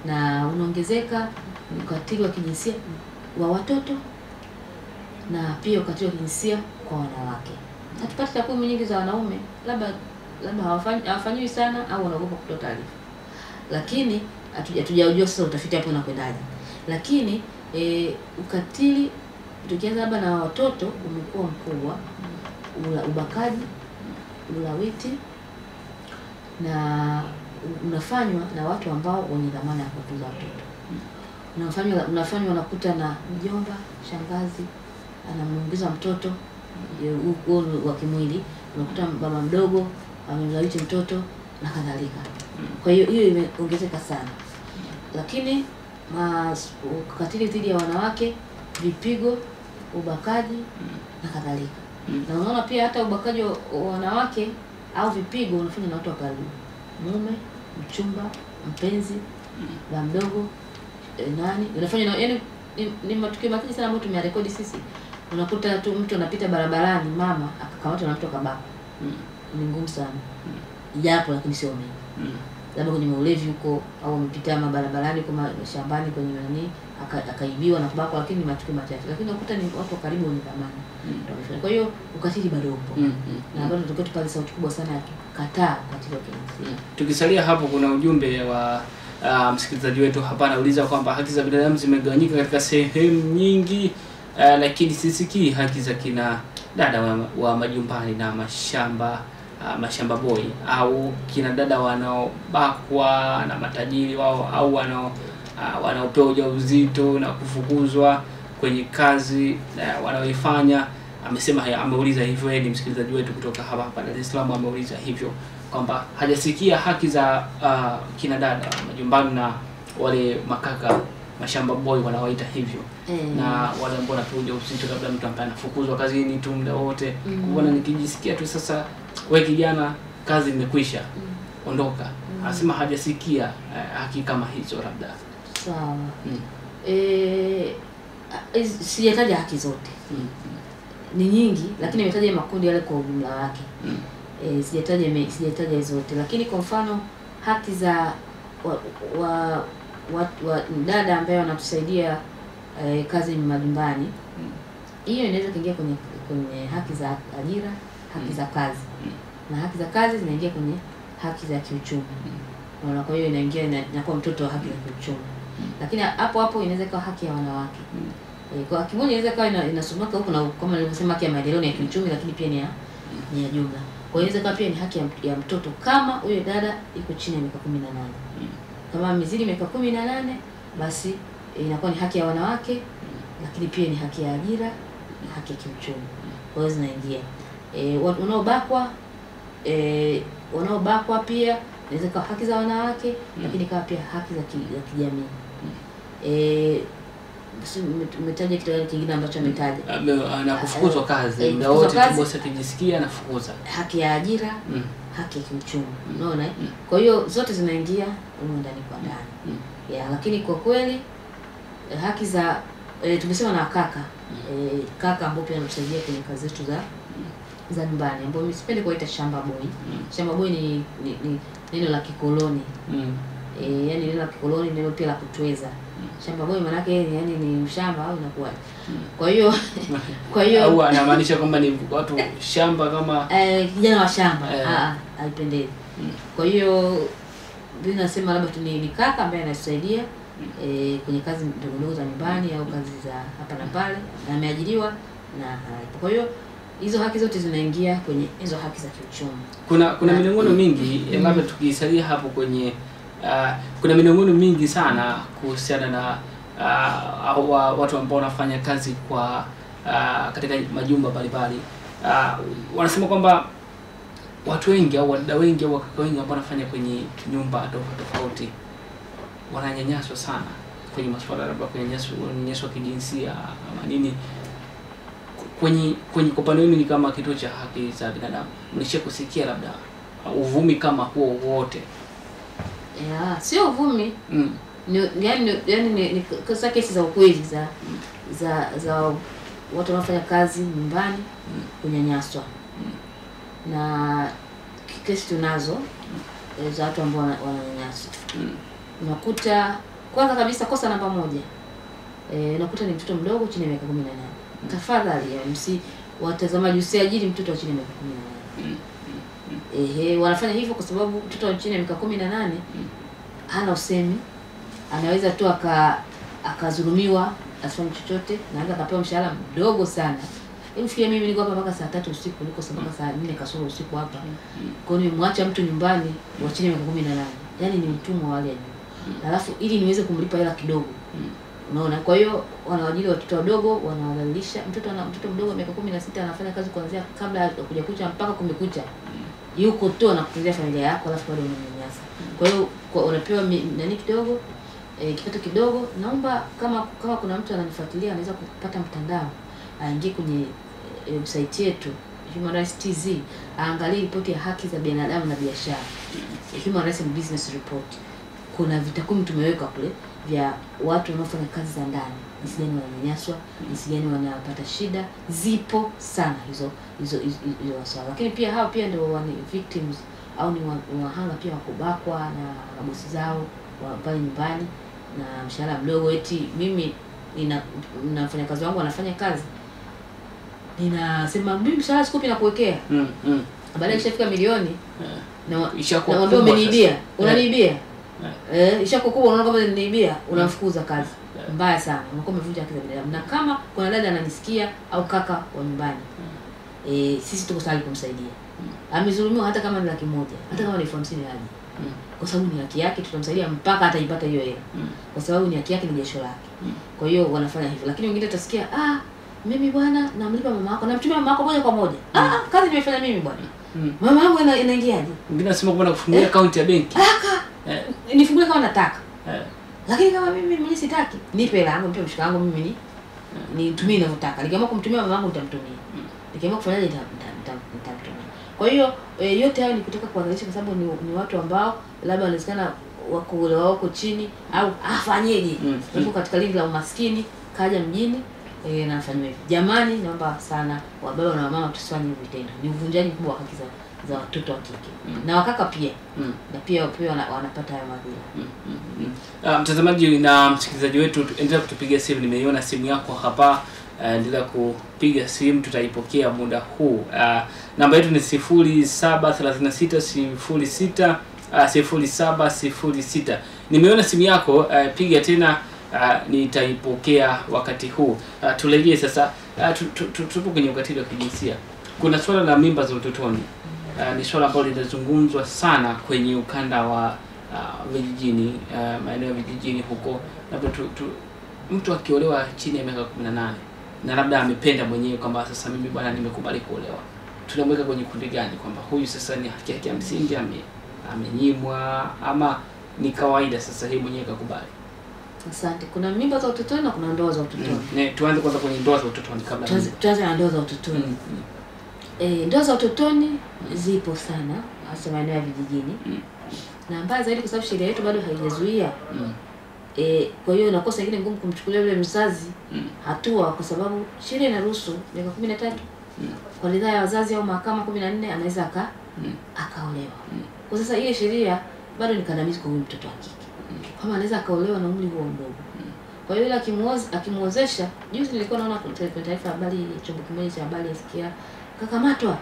Na unaongezeka ukatili wa kijinsia wa watoto na pia ukatili wa kijinsia kwa wanawake. Hatupati takwimu nyingi za wanaume, labda hawafanyiwi sana au wanaogopa kutoa taarifa. Lakini hatujajua sasa utafiti hapo unakwendaje. Lakini ukatili tukianza labda na watoto umekuwa mkubwa. Ubakaji, ulawiti na unafanywa na watu ambao wenye dhamana ya kutunza watoto. Unafanywa unakuta na mjomba, shangazi anamuingiza mtoto wa kimwili, unakuta baba mdogo amemlawiti mtoto na kadhalika. Kwa hiyo imeongezeka sana. Lakini ukatili dhidi ya wanawake, vipigo, ubakaji na kadhalika. Na unaona pia hata ubakaji wa wanawake au vipigo unafanywa na watu wa karibu. Mume, mchumba, mpenzi, baba mdogo, unafanywa na ni matukio makubwa sana ambayo tumerekodi sisi. Unakuta tu mtu anapita barabarani, mama akakamatwa na mtu akabaka. Ni ngumu sana. Japo lakini sio mimi. Labda kwenye ulevi huko au amepita barabarani kama shambani kwenye nani akaibiwa na kubakwa, lakini matukio machache. Lakini unakuta ni watu wa karibu wenye dhamana. Kwa hiyo ukatili bado upo. Na bado tunataka tupate sauti kubwa sana ya kukataa ukatili wa kijinsia.
Tukisalia hapo, kuna ujumbe wa msikilizaji wetu hapa anauliza kwamba haki za binadamu zimegawanyika katika sehemu nyingi, lakini sisikii haki za kina dada wa majumbani na mashamba mashamba boy au kina dada wanaobakwa na matajiri wao au wanaopewa ujauzito na kufukuzwa kwenye kazi wanaoifanya. Ameuliza hivyo, ni msikilizaji wetu kutoka hapa Dar es Salaam, ameuliza hivyo kwamba hajasikia haki za kina dada majumbani na wale makaka mashamba boy wanaoita hivyo, na wale ambao wanapewa ujauzito, labda mtu ambaye anafukuzwa kazini tu muda wote. Kuona nikijisikia tu sasa, wewe kijana, kazi imekwisha, ondoka. Anasema hajasikia haki kama hizo labda.
Sawa. Sijataja haki zote. Ni nyingi, lakini nimetaja makundi yale kwa ujumla wake. Sijataja zote, lakini kwa mfano haki za dada ambaye wanatusaidia kazi majumbani, hiyo inaweza kuingia kwenye haki za ajira, haki za kazi. Na haki za kazi zinaingia kwenye haki za kiuchumi. Na kwa hiyo inaingia inakuwa mtoto wa haki za kiuchumi. Lakini hapo inaweza kuwa haki ya wanawake. Kwa kimoja inaweza kuwa inasomeka huko, na kama nilivyosema haki ya maendeleo ya kiuchumi, lakini pia ni ya jumla. Kwa hiyo inaweza kuwa pia ni haki ya mtoto kama huyo dada iko chini ya miaka 18. Kama mizidi miaka 18, basi inakuwa ni haki ya wanawake, lakini pia ni haki ya ajira na haki ya kiuchumi. Kwa hiyo zinaingia. Wanaobakwa pia inaweza kuwa haki za wanawake, lakini kama pia haki za kijamii. Umetaja kitu kingine ambacho ametaja
na kufukuzwa kazi, muda wote boss akijisikia anafukuza.
Haki ya ajira, haki ya kiuchumi. Unaona? Kwa hiyo zote zinaingia huko ndani kwa ndani. Lakini kwa kweli haki za tumesema na kaka ambao pia wanatusaidia kwenye kazi zetu za nyumbani, ambao mimi sipendi kuita shamba boy. Shamba boy ni neno la kikoloni. Yani neno la kikoloni, neno pia la kutweza. Shamba boy maana yake yani ni mshamba au inakuwa. Kwa hiyo
au anamaanisha kwamba ni watu shamba kama
kijana wa shamba. Haipendezi. Kwa hiyo mimi nasema labda tu ni kaka ambaye anasaidia kwenye kazi ndogo za nyumbani au kazi za hapa na pale, na ameajiriwa na kwa hiyo hizo haki zote zinaingia kwenye hizo haki za kiuchumi.
Kuna minong'ono mingi, labda tukisalia hapo kwenye kuna minong'ono mingi sana kuhusiana na watu ambao wanafanya kazi kwa katika majumba mbalimbali. Wanasema kwamba watu wengi au wadada wengi au wakaka wengi ambao wanafanya kwenye nyumba tofauti wananyanyaswa sana kwenye masuala labda kunyanyaswa kijinsia ama nini. Kwenye upande wenu ni kama kituo cha haki za binadamu, mlisha kusikia labda uvumi kama huo wote?
Sio uvumi. Yani kasa kesi za ukweli za watu wanafanya kazi nyumbani kunyanyaswa. Na kesi tunazo za watu ambao wananyanyaswa. Unakuta kwanza kabisa kosa namba 1. Unakuta ni mtoto mdogo chini ya miaka 18. Tafadhali watazamaji, usiajiri mtoto wa chini ya miaka 18. Wanafanya hivyo kwa sababu mtoto wa chini ya miaka 18 hana usemi, anaweza tu akazulumiwa, asifanye chochote, na anaweza akapewa mshahara mdogo sana. Fikiria mimi niko hapa mpaka saa 3 usiku, niko mpaka saa 4 kasoro usiku hapa. Kwa hiyo nimwacha mtu nyumbani wa chini ya miaka 18. Yaani ni mtumwa wale juu. Alafu ili niweze kumlipa hela kidogo. Unaona? Kwa hiyo wanaajiri watoto wadogo, wanawadhalilisha. Mtoto mdogo wa miaka 16 anafanya kazi kuanzia kabla ya kuja kucha mpaka kumekucha. Yuko tu anakutunzia familia yako, alafu bado unamnyanyasa. Kwa hiyo unapewa nani kidogo, kipato kidogo. Naomba kama kuna mtu ananifuatilia anaweza kupata mtandao, aingie kwenye website yetu Human Rights TZ, aangalie ripoti ya haki za binadamu na biashara, Human Rights and Business Report. Kuna vitakwimu tumeweka kule vya watu wanaofanya kazi za ndani, jinsi gani wananyanyaswa, jinsi gani wanapata shida. Zipo sana hizo swala. Lakini pia hao pia ndio ni victims au ni wahanga pia wa kubakwa na bosi zao pale nyumbani na mshahara mdogo. Eti mimi ninafanya kazi wangu, anafanya kazi, ninasema mimi mshahara sikupi na kuwekea. Baada ya kishafika milioni na ndio umeniibia, unaniibia. Ishakuwa kubwa, unaona kama niniibia, unamfukuza kazi. Mbaya sana, unakuwa umevunja haki za binadamu. Na kama kuna dada ananisikia au kaka wa nyumbani, sisi tuko tayari kumsaidia. Amezulumiwa hata kama ni 100,000, hata kama ni 50,000 aje. Kwa sababu ni haki yake, tutamsaidia mpaka ataipata hiyo hela. Kwa sababu ni haki yake, ni jasho lake. Kwa hiyo wanafanya hivyo. Lakini wengine utasikia mimi bwana namlipa mama yako, namtumia mama yako moja kwa moja. Kazi nimefanya mimi bwana. Mama yangu inaingiaje?
Mwingine anasema kwenda kufungulia account ya benki.
Nifungulie kama nataka. Lakini kama mimi mwenyewe sitaki, nipe hela yangu, nipe mshika wangu mimi nitumie ninavyotaka. Nikiamua kumtumia mama yangu nitamtumia. Nikiamua kufanyaje nitamtumia. Kwa hiyo yote hayo ni kutaka kuangalia, kwa sababu ni watu ambao labda wanawezekana wako chini au afanyeje. Yuko katika lingi la umaskini, kaja mjini na afanywe hivi. Jamani, naomba sana wababa na mama tusifanye hivi vitendo. Ni uvunjaji mkubwa wa haki za watoto wa kike. Na wakaka pia. Na pia wanapata hayo madhila.
Mtazamaji na msikilizaji wetu, endelea kutupigia simu. Nimeiona simu yako hapa. Endelea kupiga simu, tutaipokea muda huu. Namba yetu ni 0736060706. Nimeona simu yako, piga tena, nitaipokea wakati huu. Turejee sasa, tupo kwenye ukatili wa kijinsia. Kuna swala la mimba za utotoni. Ni swala ambalo linazungumzwa sana kwenye ukanda wa vijijini, maeneo ya vijijini huko. Labda mtu akiolewa chini ya miaka 18 na labda amependa mwenyewe kwamba sasa mimi bwana nimekubali kuolewa, tunamweka kwenye kundi gani, kwamba huyu sasa ni haki yake ya msingi amenyimwa, ama ni kawaida sasa yeye mwenyewe kakubali?
Asante. Kuna mimba za utotoni na kuna ndoa za utotoni.
Tuanze kwanza kwenye ndoa za utotoni kabla.
Tuanze na ndoa za utotoni. Ndoa za utotoni zipo sana hasa maeneo ya vijijini. Na mbaya zaidi kwa sababu sheria yetu bado haijazuia. Kwa hiyo inakosa ingine ngumu kumchukulia yule mzazi hatua, kwa sababu sheria inaruhusu miaka 13 kwa ridhaa ya wazazi au mahakama 14 anaweza akaolewa. Kwa sasa ile sheria bado ni kandamizi kwa huyu mtoto wa kike. Kama anaweza akaolewa na umri huo mdogo. Kwa hiyo ile akimuozesha, juzi nilikuwa naona kwenye taarifa habari, chombo kimoja cha habari asikia kakamatwa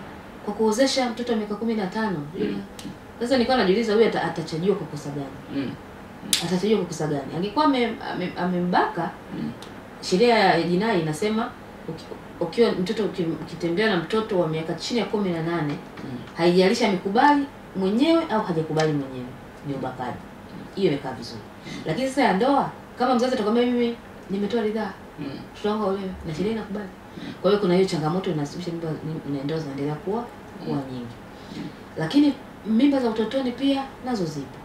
kwa kuozesha mtoto wa miaka 15. Sasa nilikuwa najiuliza huyu atachajiwa kwa kosa gani? Atachajiwa kwa kosa gani? Angekuwa amembaka, sheria ya jinai inasema ukiwa mtoto ukitembea na mtoto wa miaka chini ya 18, haijalishi amekubali mwenyewe au hajakubali mwenyewe, ni ubakaji. Hiyo imekaa vizuri. Lakini sasa ya ndoa, kama mzazi atakwambia mimi nimetoa ridhaa, tutaonga olewe na sheria inakubali. Kwa hiyo kuna hiyo changamoto inasababisha ndoa zinaendelea kuwa nyingi. Lakini mimba za utotoni pia nazo zipo.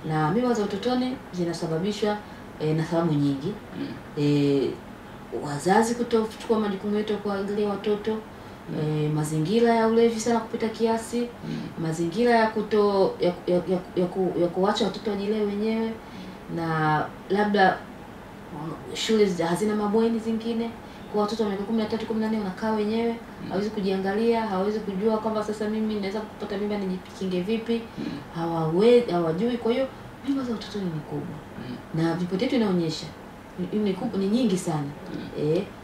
Na mimba za utotoni zinasababishwa na sababu nyingi. Wazazi kutochukua majukumu yetu kuangalia watoto, mazingira ya ulevi sana kupita kiasi, mazingira ya kuacha watoto wajilee wenyewe, na labda shule hazina mabweni zingine kwa watoto wa miaka 13 14 wanakaa wenyewe, hawezi kujiangalia, hawezi kujua kwamba sasa mimi naweza kupata mimba nijikinge vipi, hawajui. Kwa hiyo mimba za utotoni ni kubwa. Na ripoti yetu inaonyesha ni nyingi sana.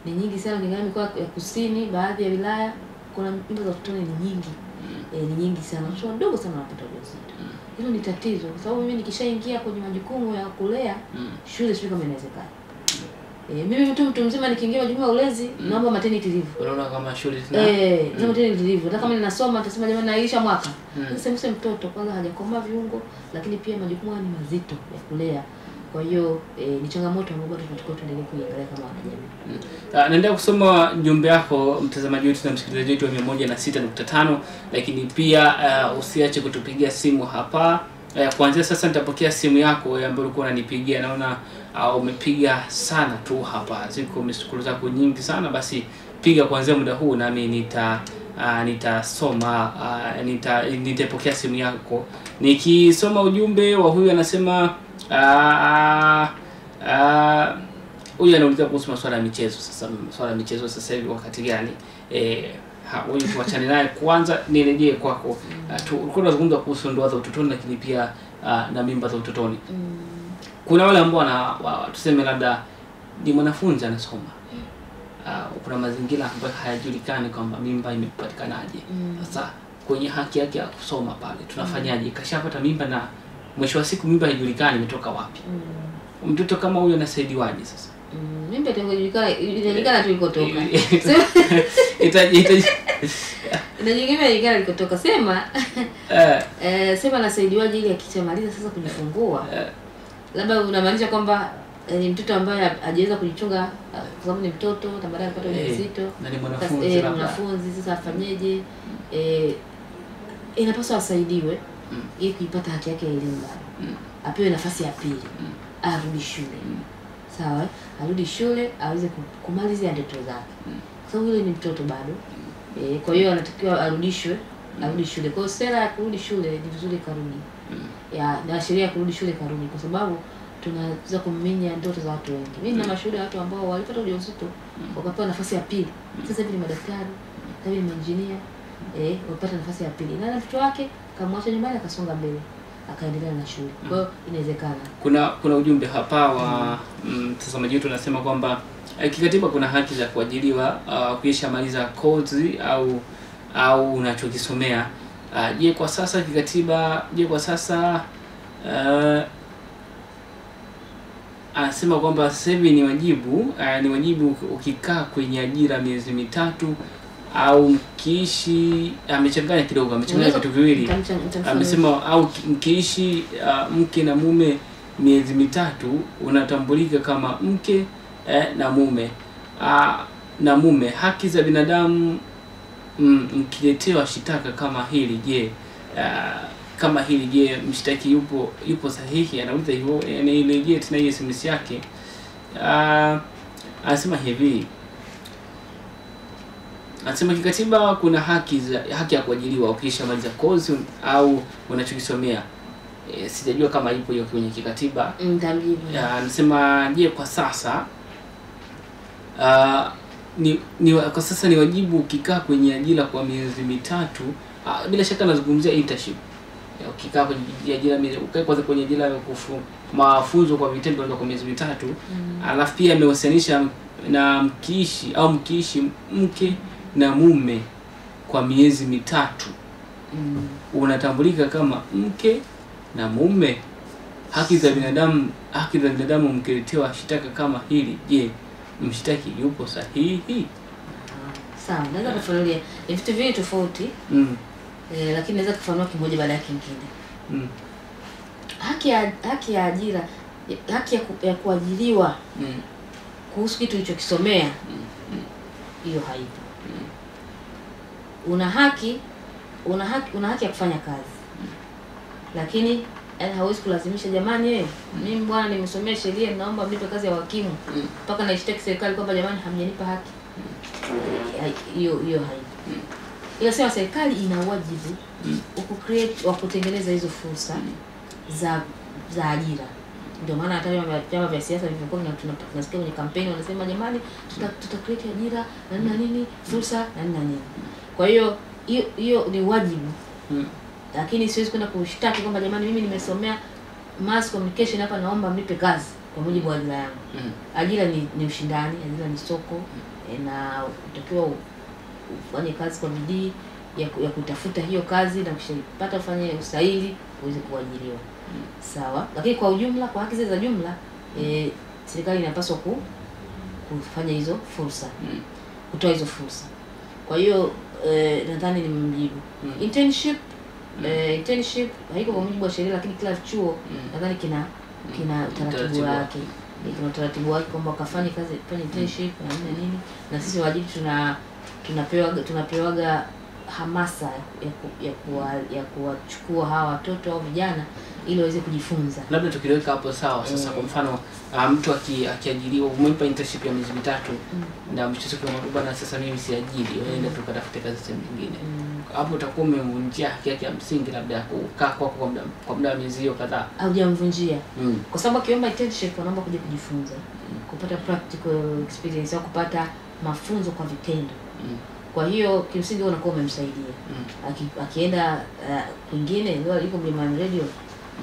Ni nyingi sana kulingana na mikoa ya kusini, baadhi ya wilaya kuna mimba za utotoni ni nyingi. Ni nyingi sana. Watoto wadogo sana wanapata ujauzito. Hilo ni tatizo, kwa sababu mimi nikishaingia kwenye majukumu ya kulea, shule sio kama inawezekana. Mimi mtu mzima nikiingia majukumu ya ulezi, naomba maternity leave.
Unaona kama shule zina
zina maternity leave. Hata kama ninasoma nitasema jamani naisha mwaka. Sasa mtoto kwanza hajakomaa viungo, lakini pia majukumu ni mazito ya kulea. Kwa hiyo ni changamoto ambayo bado tunatakiwa tuendelee kuiangalia kama wanajamii.
Naendelea kusoma jumbe yako mtazamaji wetu na msikilizaji wetu wa 106.5, lakini pia usiache kutupigia simu hapa. Kuanzia sasa nitapokea simu yako ambayo ulikuwa unanipigia. Naona umepiga sana tu hapa. Ziko message zako nyingi sana, basi piga kuanzia muda huu nami nitasoma, nitapokea simu yako. Nikisoma ujumbe wa huyu anasema huyu anauliza kuhusu masuala ya michezo. Sasa masuala ya michezo sasa hivi wakati gani? Huyu tuachane naye kwanza, nirejee kwako. Tulikuwa tunazungumza kuhusu ndoa za utotoni, lakini pia na mimba za utotoni. Kuna wale ambao tuseme labda ni mwanafunzi anasoma. Kuna mazingira ambayo hayajulikani kwamba mimba imepatikanaje. Sasa kwenye haki yake ya kusoma pale tunafanyaje? Kashapata mimba na mwisho wa siku mimba haijulikani imetoka wapi. Mtoto kama huyo anasaidiwaje sasa?
Mimba inajulikana tu ilikotoka. Inategemea ingine alikotoka. Sema sema nasaidiwaje ili akishamaliza sasa kujifungua. Labda unamaanisha kwamba ni mtoto ambaye hajaweza kujichunga kwa sababu ni mtoto na baadaye anapata ujauzito
na ni mwanafunzi
mwanafunzi sasa afanyeje? Inapaswa asaidiwe ili kuipata haki yake ya elimu bado. Apewe nafasi ya pili. Arudi shule. Sawa? Arudi shule aweze kumalizia ndoto zake. Kwa sababu yule ni mtoto bado. Kwa hiyo anatakiwa arudi shule. Kwa hiyo sera ya kurudi shule ni vizuri karudi. Na sheria ya kurudi shule karudi kwa sababu tunaweza kuminya ndoto za watu wengi. Mimi na mashuhuda watu ambao walipata ujauzito wakapewa nafasi ya pili. Sasa hivi ni madaktari, sasa hivi ni injinia, wapata nafasi ya pili. Na mtoto wake kamwacha nyumbani akasonga mbele, akaendelea na shule. Kwa hiyo inawezekana.
Kuna ujumbe hapa wa mtazamaji wetu anasema kwamba kikatiba kuna haki za kuajiriwa ukishamaliza kozi au unachokisomea. Je, kwa sasa kikatiba, anasema kwamba sasa hivi ni wajibu ukikaa kwenye ajira miezi mitatu au mkiishi, amechanganya vitu viwili. Amesema au mkiishi mke na mume miezi mitatu unatambulika kama mke na mume. Haki za binadamu mkiletewa shitaka kama hili, je, mshtaki yupo sahihi? Anauliza hivyo, ile tena hiyo SMS yake. Anasema hivi, anasema kikatiba kuna haki ya kuajiriwa ukishamaliza kozi au unachokisomea. Sijajua kama ipo hiyo kwenye kikatiba. Anasema je, kwa sasa kwa sasa ni wajibu ukikaa kwenye ajira kwa miezi mitatu. Bila shaka nazungumzia internship. Ukikaa kwenye ajira kwenye ajira ya mafunzo kwa vitendo kwa miezi mitatu. Alafu pia amehusianisha na mkiishi mke na mume kwa miezi mitatu. Unatambulika kama mke na mume. Haki za binadamu mkiletewa shitaka kama hili, je, mshtaki yupo sahihi?
Sawa, naweza kufanulia. Ni vitu viwili tofauti. Lakini naweza kufanua kimoja baada ya kingine. Haki ya ajira, haki ya kuajiriwa kuhusu kitu ulichokisomea, hiyo haipo. Una haki ya kufanya kazi. Lakini hauwezi kulazimisha, jamani mimi bwana nimesomea sheria naomba mnipe kazi ya wakimu mpaka naishtaki serikali kwamba jamani hamjanipa haki. Hiyo haipo. Ila sema serikali ina wajibu wa kutengeneza hizo fursa za ajira. Ndio maana hata vyama vya siasa vilivyokuwa tunasikia kwenye kampeni wanasema jamani tuta create ajira na nini fursa na nini. Kwa hiyo ni wajibu. Lakini siwezi kwenda kushtaki kwamba jamani mimi nimesomea mass communication hapa naomba mnipe kazi kwa mujibu wa ajira yangu. Ajira ni ushindani, ajira ni soko, na utakiwa ufanye kazi kwa bidii ya kutafuta hiyo kazi na ukishapata ufanye usaili uweze kuajiriwa. Sawa? Lakini kwa ujumla, kwa haki za jumla, serikali inapaswa kufanya hizo fursa. Kutoa hizo fursa. Kwa hiyo nadhani ni mjibu. Internship haiko kwa mujibu wa sheria, lakini kila chuo nadhani kina utaratibu wake. Kuna utaratibu wake kwamba ukafanye kazi kwenye internship na nini. Na sisi wajibu tunapewaga hamasa ya kuwachukua hawa watoto au vijana ili waweze kujifunza.
Labda tukiweka hapo sawa sasa, kwa mfano mtu akiajiriwa, umempa internship ya miezi mitatu na mchoto kwa bwana, sasa mimi siajiri, wewe tukatafute kazi sehemu nyingine. Hapo utakuwa umemvunjia haki yake ya msingi, labda kukaa kwa muda wa miezi hiyo kadhaa.
Haujamvunjia. Kwa sababu akiomba internship anaomba kuja kujifunza, kupata practical experience au kupata mafunzo kwa vitendo. Kwa hiyo kimsingi unakuwa umemsaidia. Akienda kwingine, leo yuko Mlimani Radio,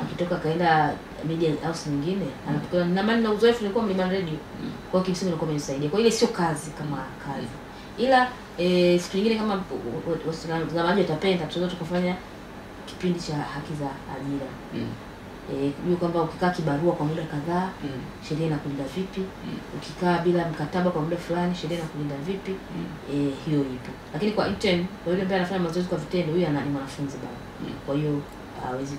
akitoka kaenda media house nyingine, anapokuwa na maana na uzoefu ulikuwa Mlimani Radio. Kwa hiyo kimsingi unakuwa umemsaidia. Kwa ile sio kazi kama kazi. Ila siku nyingine kama watazamaji watapenda, tunaweza tukafanya kipindi cha haki za ajira. Kujua kwamba ukikaa kibarua kwa muda kadhaa sheria inakulinda vipi, ukikaa bila mkataba kwa muda fulani sheria inakulinda vipi, hiyo ipo. Lakini kwa intern, kwa yule ambaye anafanya mazoezi kwa vitendo, huyu ni mwanafunzi bado. Kwa hiyo hawezi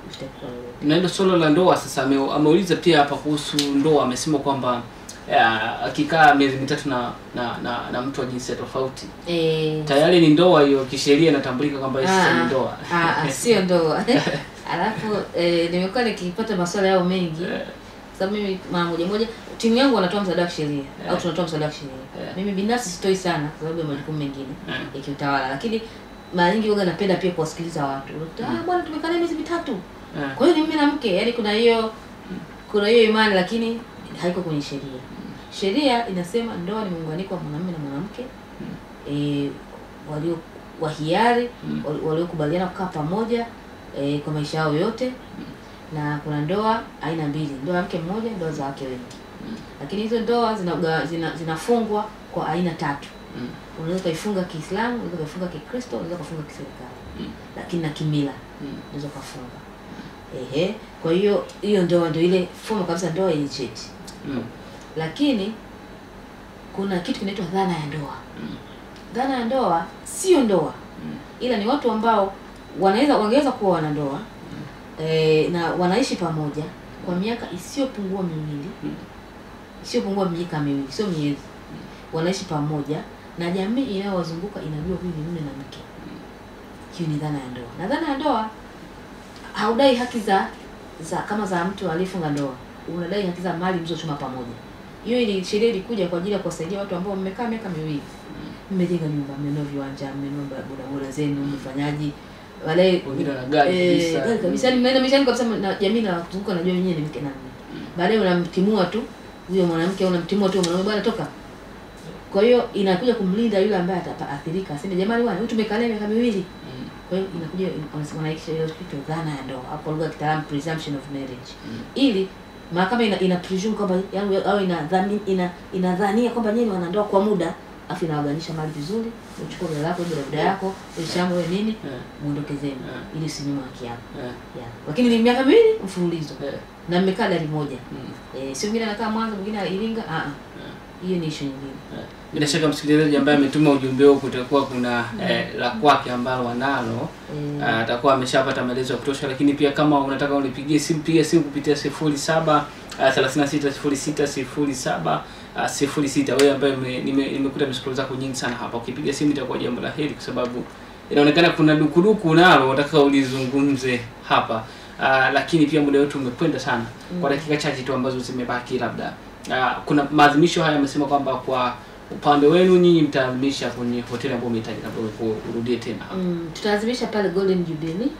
kushtaki kwa lolote.
Na hilo solo la ndoa sasa ameuliza pia hapa kuhusu ndoa, amesema kwamba akikaa miezi mitatu na mtu wa jinsia tofauti tayari ni ndoa hiyo, kisheria inatambulika kwamba hiyo ni ndoa.
Sio ndoa. Alafu nimekuwa nikipata maswali yao mengi. Sababu mimi mara moja timu yangu wanatoa msaada wa kisheria au tunatoa msaada wa kisheria. Mimi binafsi sitoi sana kwa sababu ya majukumu mengine ya kiutawala, lakini mara nyingi huwa napenda pia kuwasikiliza watu. Bwana tumekaa miezi mitatu. Kwa hiyo ni mimi na mke, yani kuna hiyo imani, lakini haiko kwenye sheria. Sheria inasema ndoa ni muunganiko wa mwanamume na mwanamke walio wa hiari, waliokubaliana kukaa pamoja kwa maisha yao yote. Na kuna ndoa aina mbili, ndoa ya mke mmoja, ndoa za wake wengi. Lakini hizo ndoa zinafungwa kwa aina tatu. Unaweza kuifunga Kiislamu, unaweza kuifunga Kikristo, unaweza kufunga kiserikali. Lakini na kimila unaweza kufunga. Kwa hiyo ndoa ndio ile fomu kabisa, ndoa yenye cheti. Lakini kuna kitu kinaitwa dhana ya ndoa. Dhana ya ndoa sio ndoa. Ila ni watu ambao wangeweza kuwa wana ndoa na wanaishi pamoja kwa miaka isiyopungua miwili. Isiyopungua miaka miwili, sio miezi. Wanaishi pamoja na jamii inayowazunguka inajua huyu ni mume na mke. Hiyo ni dhana ya ndoa. Na dhana ya ndoa haudai haki za kama za mtu aliyefunga ndoa. Unadai haki za mali mlizochuma pamoja. Hiyo sheria ilikuja kwa ajili ya kuwasaidia watu ambao mmekaa miaka miwili. Mmejenga nyumba, mmenunua viwanja, mmenunua bodaboda zenu, mmefanyaji wale
wengine na gari
kabisa. Ni mnaenda mishani kabisa na jamii na kuzunguka, najua wenyewe ni mke na mume. Baadaye unamtimua tu huyo mwanamke, unamtimua tu mwanaume, bwana toka. Kwa hiyo inakuja kumlinda yule ambaye ataathirika, aseme jamani bwana, huyu tumekaa miaka miwili. Kwa hiyo inakuja wanaikisha hiyo kitu dhana ya ndoa, hapo lugha kitaalamu presumption of marriage. Ili mahakama ina presume kwamba au inadhania kwamba nyinyi wana ndoa kwa muda, afu inawaganisha mali vizuri, uchukue gari lako, bodaboda yako, shamba wewe nini, muondoke zenu ili usinyime haki yako. Lakini ni miaka miwili mfululizo. Na mmekaa gari moja. Sio mwingine anakaa Mwanza, mwingine Iringa, hiyo ni issue nyingine.
Bila shaka msikilizaji ambaye ametuma ujumbe wako, kutakuwa kuna la kwake ambalo wanalo, atakuwa ameshapata maelezo ya kutosha. Lakini pia kama unataka unipigie simu, piga simu kupitia 07 3606 0706. Wewe ambaye nimekuta msikilizaji zako nyingi sana hapa, ukipiga simu itakuwa jambo la heri, kwa sababu inaonekana kuna dukuduku nalo unataka ulizungumze hapa. Lakini pia muda wetu umekwenda sana. Kwa dakika chache tu ambazo zimebaki, labda kuna maadhimisho haya amesema kwamba kwa upande wenu nyinyi mtaadhimisha kwenye hoteli ambayo umehitaji na urudie tena.
Tutaadhimisha pale Golden Jubilee.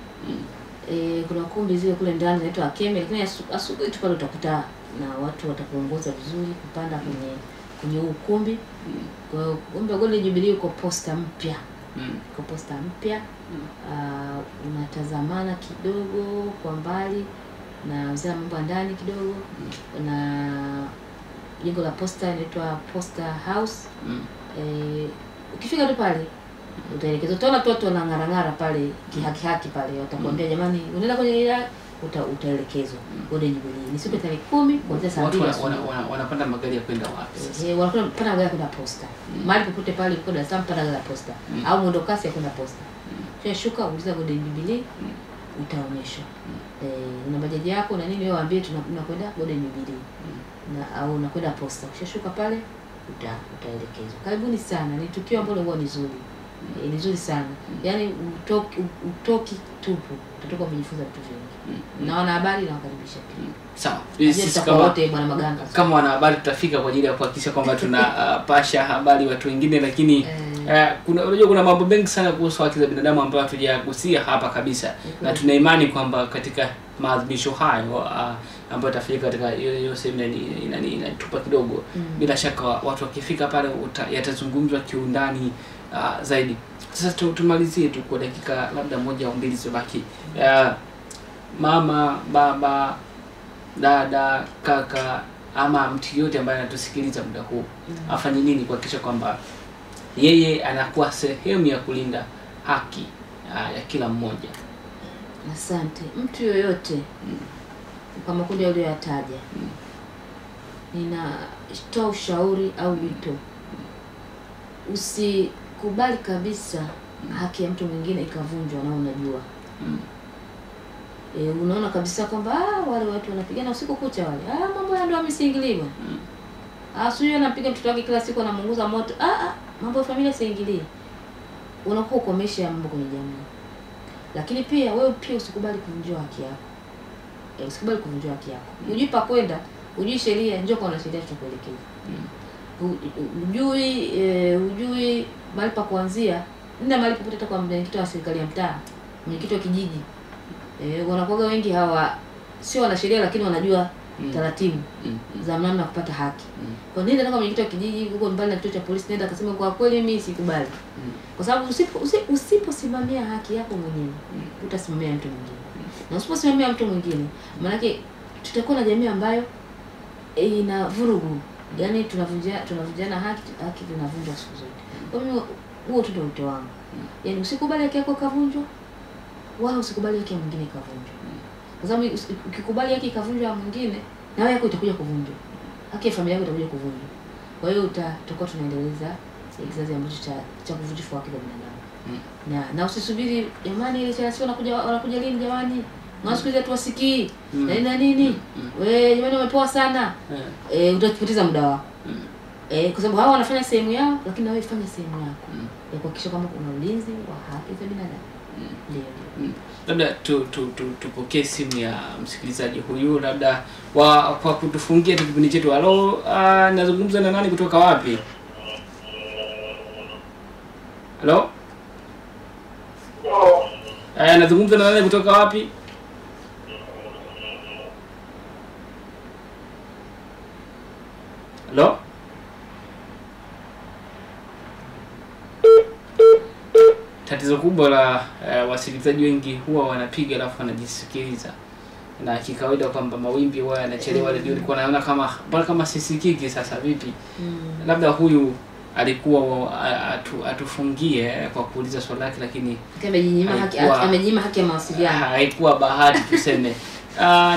Kuna kumbi zile kule ndani zinaitwa Akeme, lakini asubuhi tu pale utakuta na watu watakuongoza vizuri kupanda kwenye ukumbi. Kwa hiyo kumbi Golden Jubilee uko posta mpya. Uko posta mpya. Unatazamana kidogo kwa mbali na uzaa mambo ndani kidogo. Na jengo la posta inaitwa Posta House. Ukifika tu pale utaelekezwa, utaona watu wanang'ara pale kihaki pale, watakwambia jamani unaenda kwenye ile, utaelekezwa. Golden Jubilee ni siku ya 10 kuanzia saa 2.
Wanapanda magari ya kwenda wapi sasa?
Wanapanda magari ya kwenda posta. Mahali popote pale uko Dar es Salaam, panda gari la posta au mwendo kasi ya kwenda posta. Kisha shuka uliza Golden Jubilee, utaonyeshwa una bajaji yako na nini, wewe waambie tunakwenda Golden Jubilee na au unakwenda posta. Kisha shuka pale utaelekezwa. Karibuni sana, ni tukio ambalo huwa ni zuri. Ni nzuri sana. Yaani utoki tupu, tutatoka kujifunza vitu vingi. Na wanahabari na wakaribisha pia.
Sawa.
Sisi kama wote bwana Maganga,
kama wanahabari tutafika kwa ajili ya kuhakikisha kwamba tunapasha habari watu wengine, lakini kuna mambo mengi sana kuhusu haki za binadamu ambayo hatujagusia hapa kabisa. Na tuna imani kwamba katika maadhimisho hayo ambayo tafanyika katika hiyo semina inatupa kidogo. Bila shaka watu wakifika pale yatazungumzwa kiundani zaidi. Sasa tumalizie tu kwa dakika labda moja au mbili zibaki. Mama, baba, dada, kaka ama mtu yote ambaye anatusikiliza muda huu afanye nini kuhakikisha kwamba yeye anakuwa sehemu ya kulinda haki ya kila mmoja?
Asante. Mtu yoyote katika makundi uliyoyataja, ninatoa ushauri au wito. Usikubali kabisa haki ya mtu mwingine ikavunjwa na unajua. Unaona kabisa kwamba wale watu wanapigana usiku kucha wale. Mambo ya ndoa msiingiliwe. Sio anapiga mtoto wake kila siku anamunguza moto. Mambo ya familia siingiliwe. Unakuwa ukomesha mambo kwenye jamii. Lakini pia wewe pia usikubali kuvunjwa haki yako. Usikubali kuvunjwa haki yako. Ujui pa kwenda, ujui sheria, njoo kwa sheria tutakuelekeza. Ujui mahali pa kuanzia, nenda mahali popote hata kwa mwenyekiti wa serikali ya mtaa, mwenyekiti wa kijiji. Wanakuwa wengi hawa sio wana sheria lakini wanajua taratibu za namna kupata haki. Kwa nini nenda kwa mwenyekiti wa kijiji huko mbali na kituo cha polisi, nenda akasema kwa kweli mimi sikubali. Kwa sababu usiposimamia haki yako mwenyewe, utasimamia mtu mwingine. Na usiposimamia mtu mwingine, maana yake tutakuwa na jamii ambayo ina vurugu. Yaani tunavunjana haki tunavunja siku zote. Kwa hiyo huo tu ndio wito wangu. Yaani usikubali haki yako kavunjwa, wala usikubali haki ya mwingine kavunjwa. Kwa sababu ukikubali haki kavunjwa mwingine, na wewe yako itakuja kuvunjwa. Haki ya familia yako itakuja kuvunjwa. Kwa hiyo tutakuwa tunaendeleza kizazi ambacho cha kuvunjwa haki za binadamu. Na usisubiri jamani ile cha sio wanakuja lini jamani? Masikiza tuwasikii. Na nini? Wewe jamani umepoa sana. Utapoteza muda wako. Kwa sababu hao wanafanya sehemu yao, lakini na wewe fanya sehemu yako. Ya kuhakikisha kwamba kuna ulinzi wa haki za binadamu. Ndio.
Labda tupokee simu ya msikilizaji huyu, labda kwa kutufungia kipindi chetu. Halo, nazungumza na nani kutoka wapi? Halo? Nazungumza na nani kutoka wapi? Halo? Tatizo kubwa la wasikilizaji wengi huwa wanapiga alafu wanajisikiliza. Na kikawaida kwamba mawimbi huwa yanachelewa, ndio nilikuwa naona kama sisikiki sasa vipi? Labda huyu alikuwa atufungie kwa kuuliza swali lake, lakini
amejinyima haki ya mawasiliano.
Haikuwa bahati tuseme.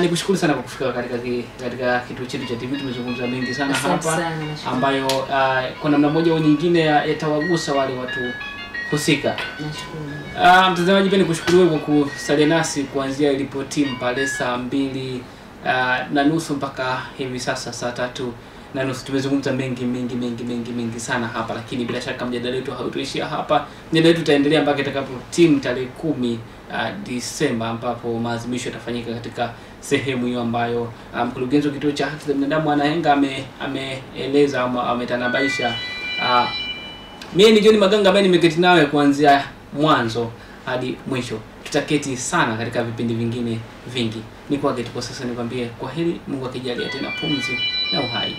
Nikushukuru sana kwa kufika katika kituo chetu cha TV. Tumezungumza mengi sana hapa ambayo kwa namna moja au nyingine yatawagusa wale watu husika.
Nashukuru.
Mtazamaji, pia nikushukuru wewe kwa kusalia nasi kuanzia ilipotimu pale saa 2:30 mpaka hivi sasa saa 3:30. Tumezungumza mengi sana hapa, lakini bila shaka mjadala wetu hautoishia hapa. Mjadala wetu utaendelea mpaka itakapotimu tarehe 10 Disemba, ambapo maadhimisho yatafanyika katika sehemu hiyo ambayo mkurugenzi wa kituo cha haki za binadamu Anahenga ameeleza ama ametanabaisha. Mimi ni John Maganga ambaye nimeketi nawe kuanzia mwanzo hadi mwisho. Tutaketi sana katika vipindi vingine vingi. Nikwage tu kwa sasa, nikwambie kwaheri, Mungu akijalia tena pumzi na uhai.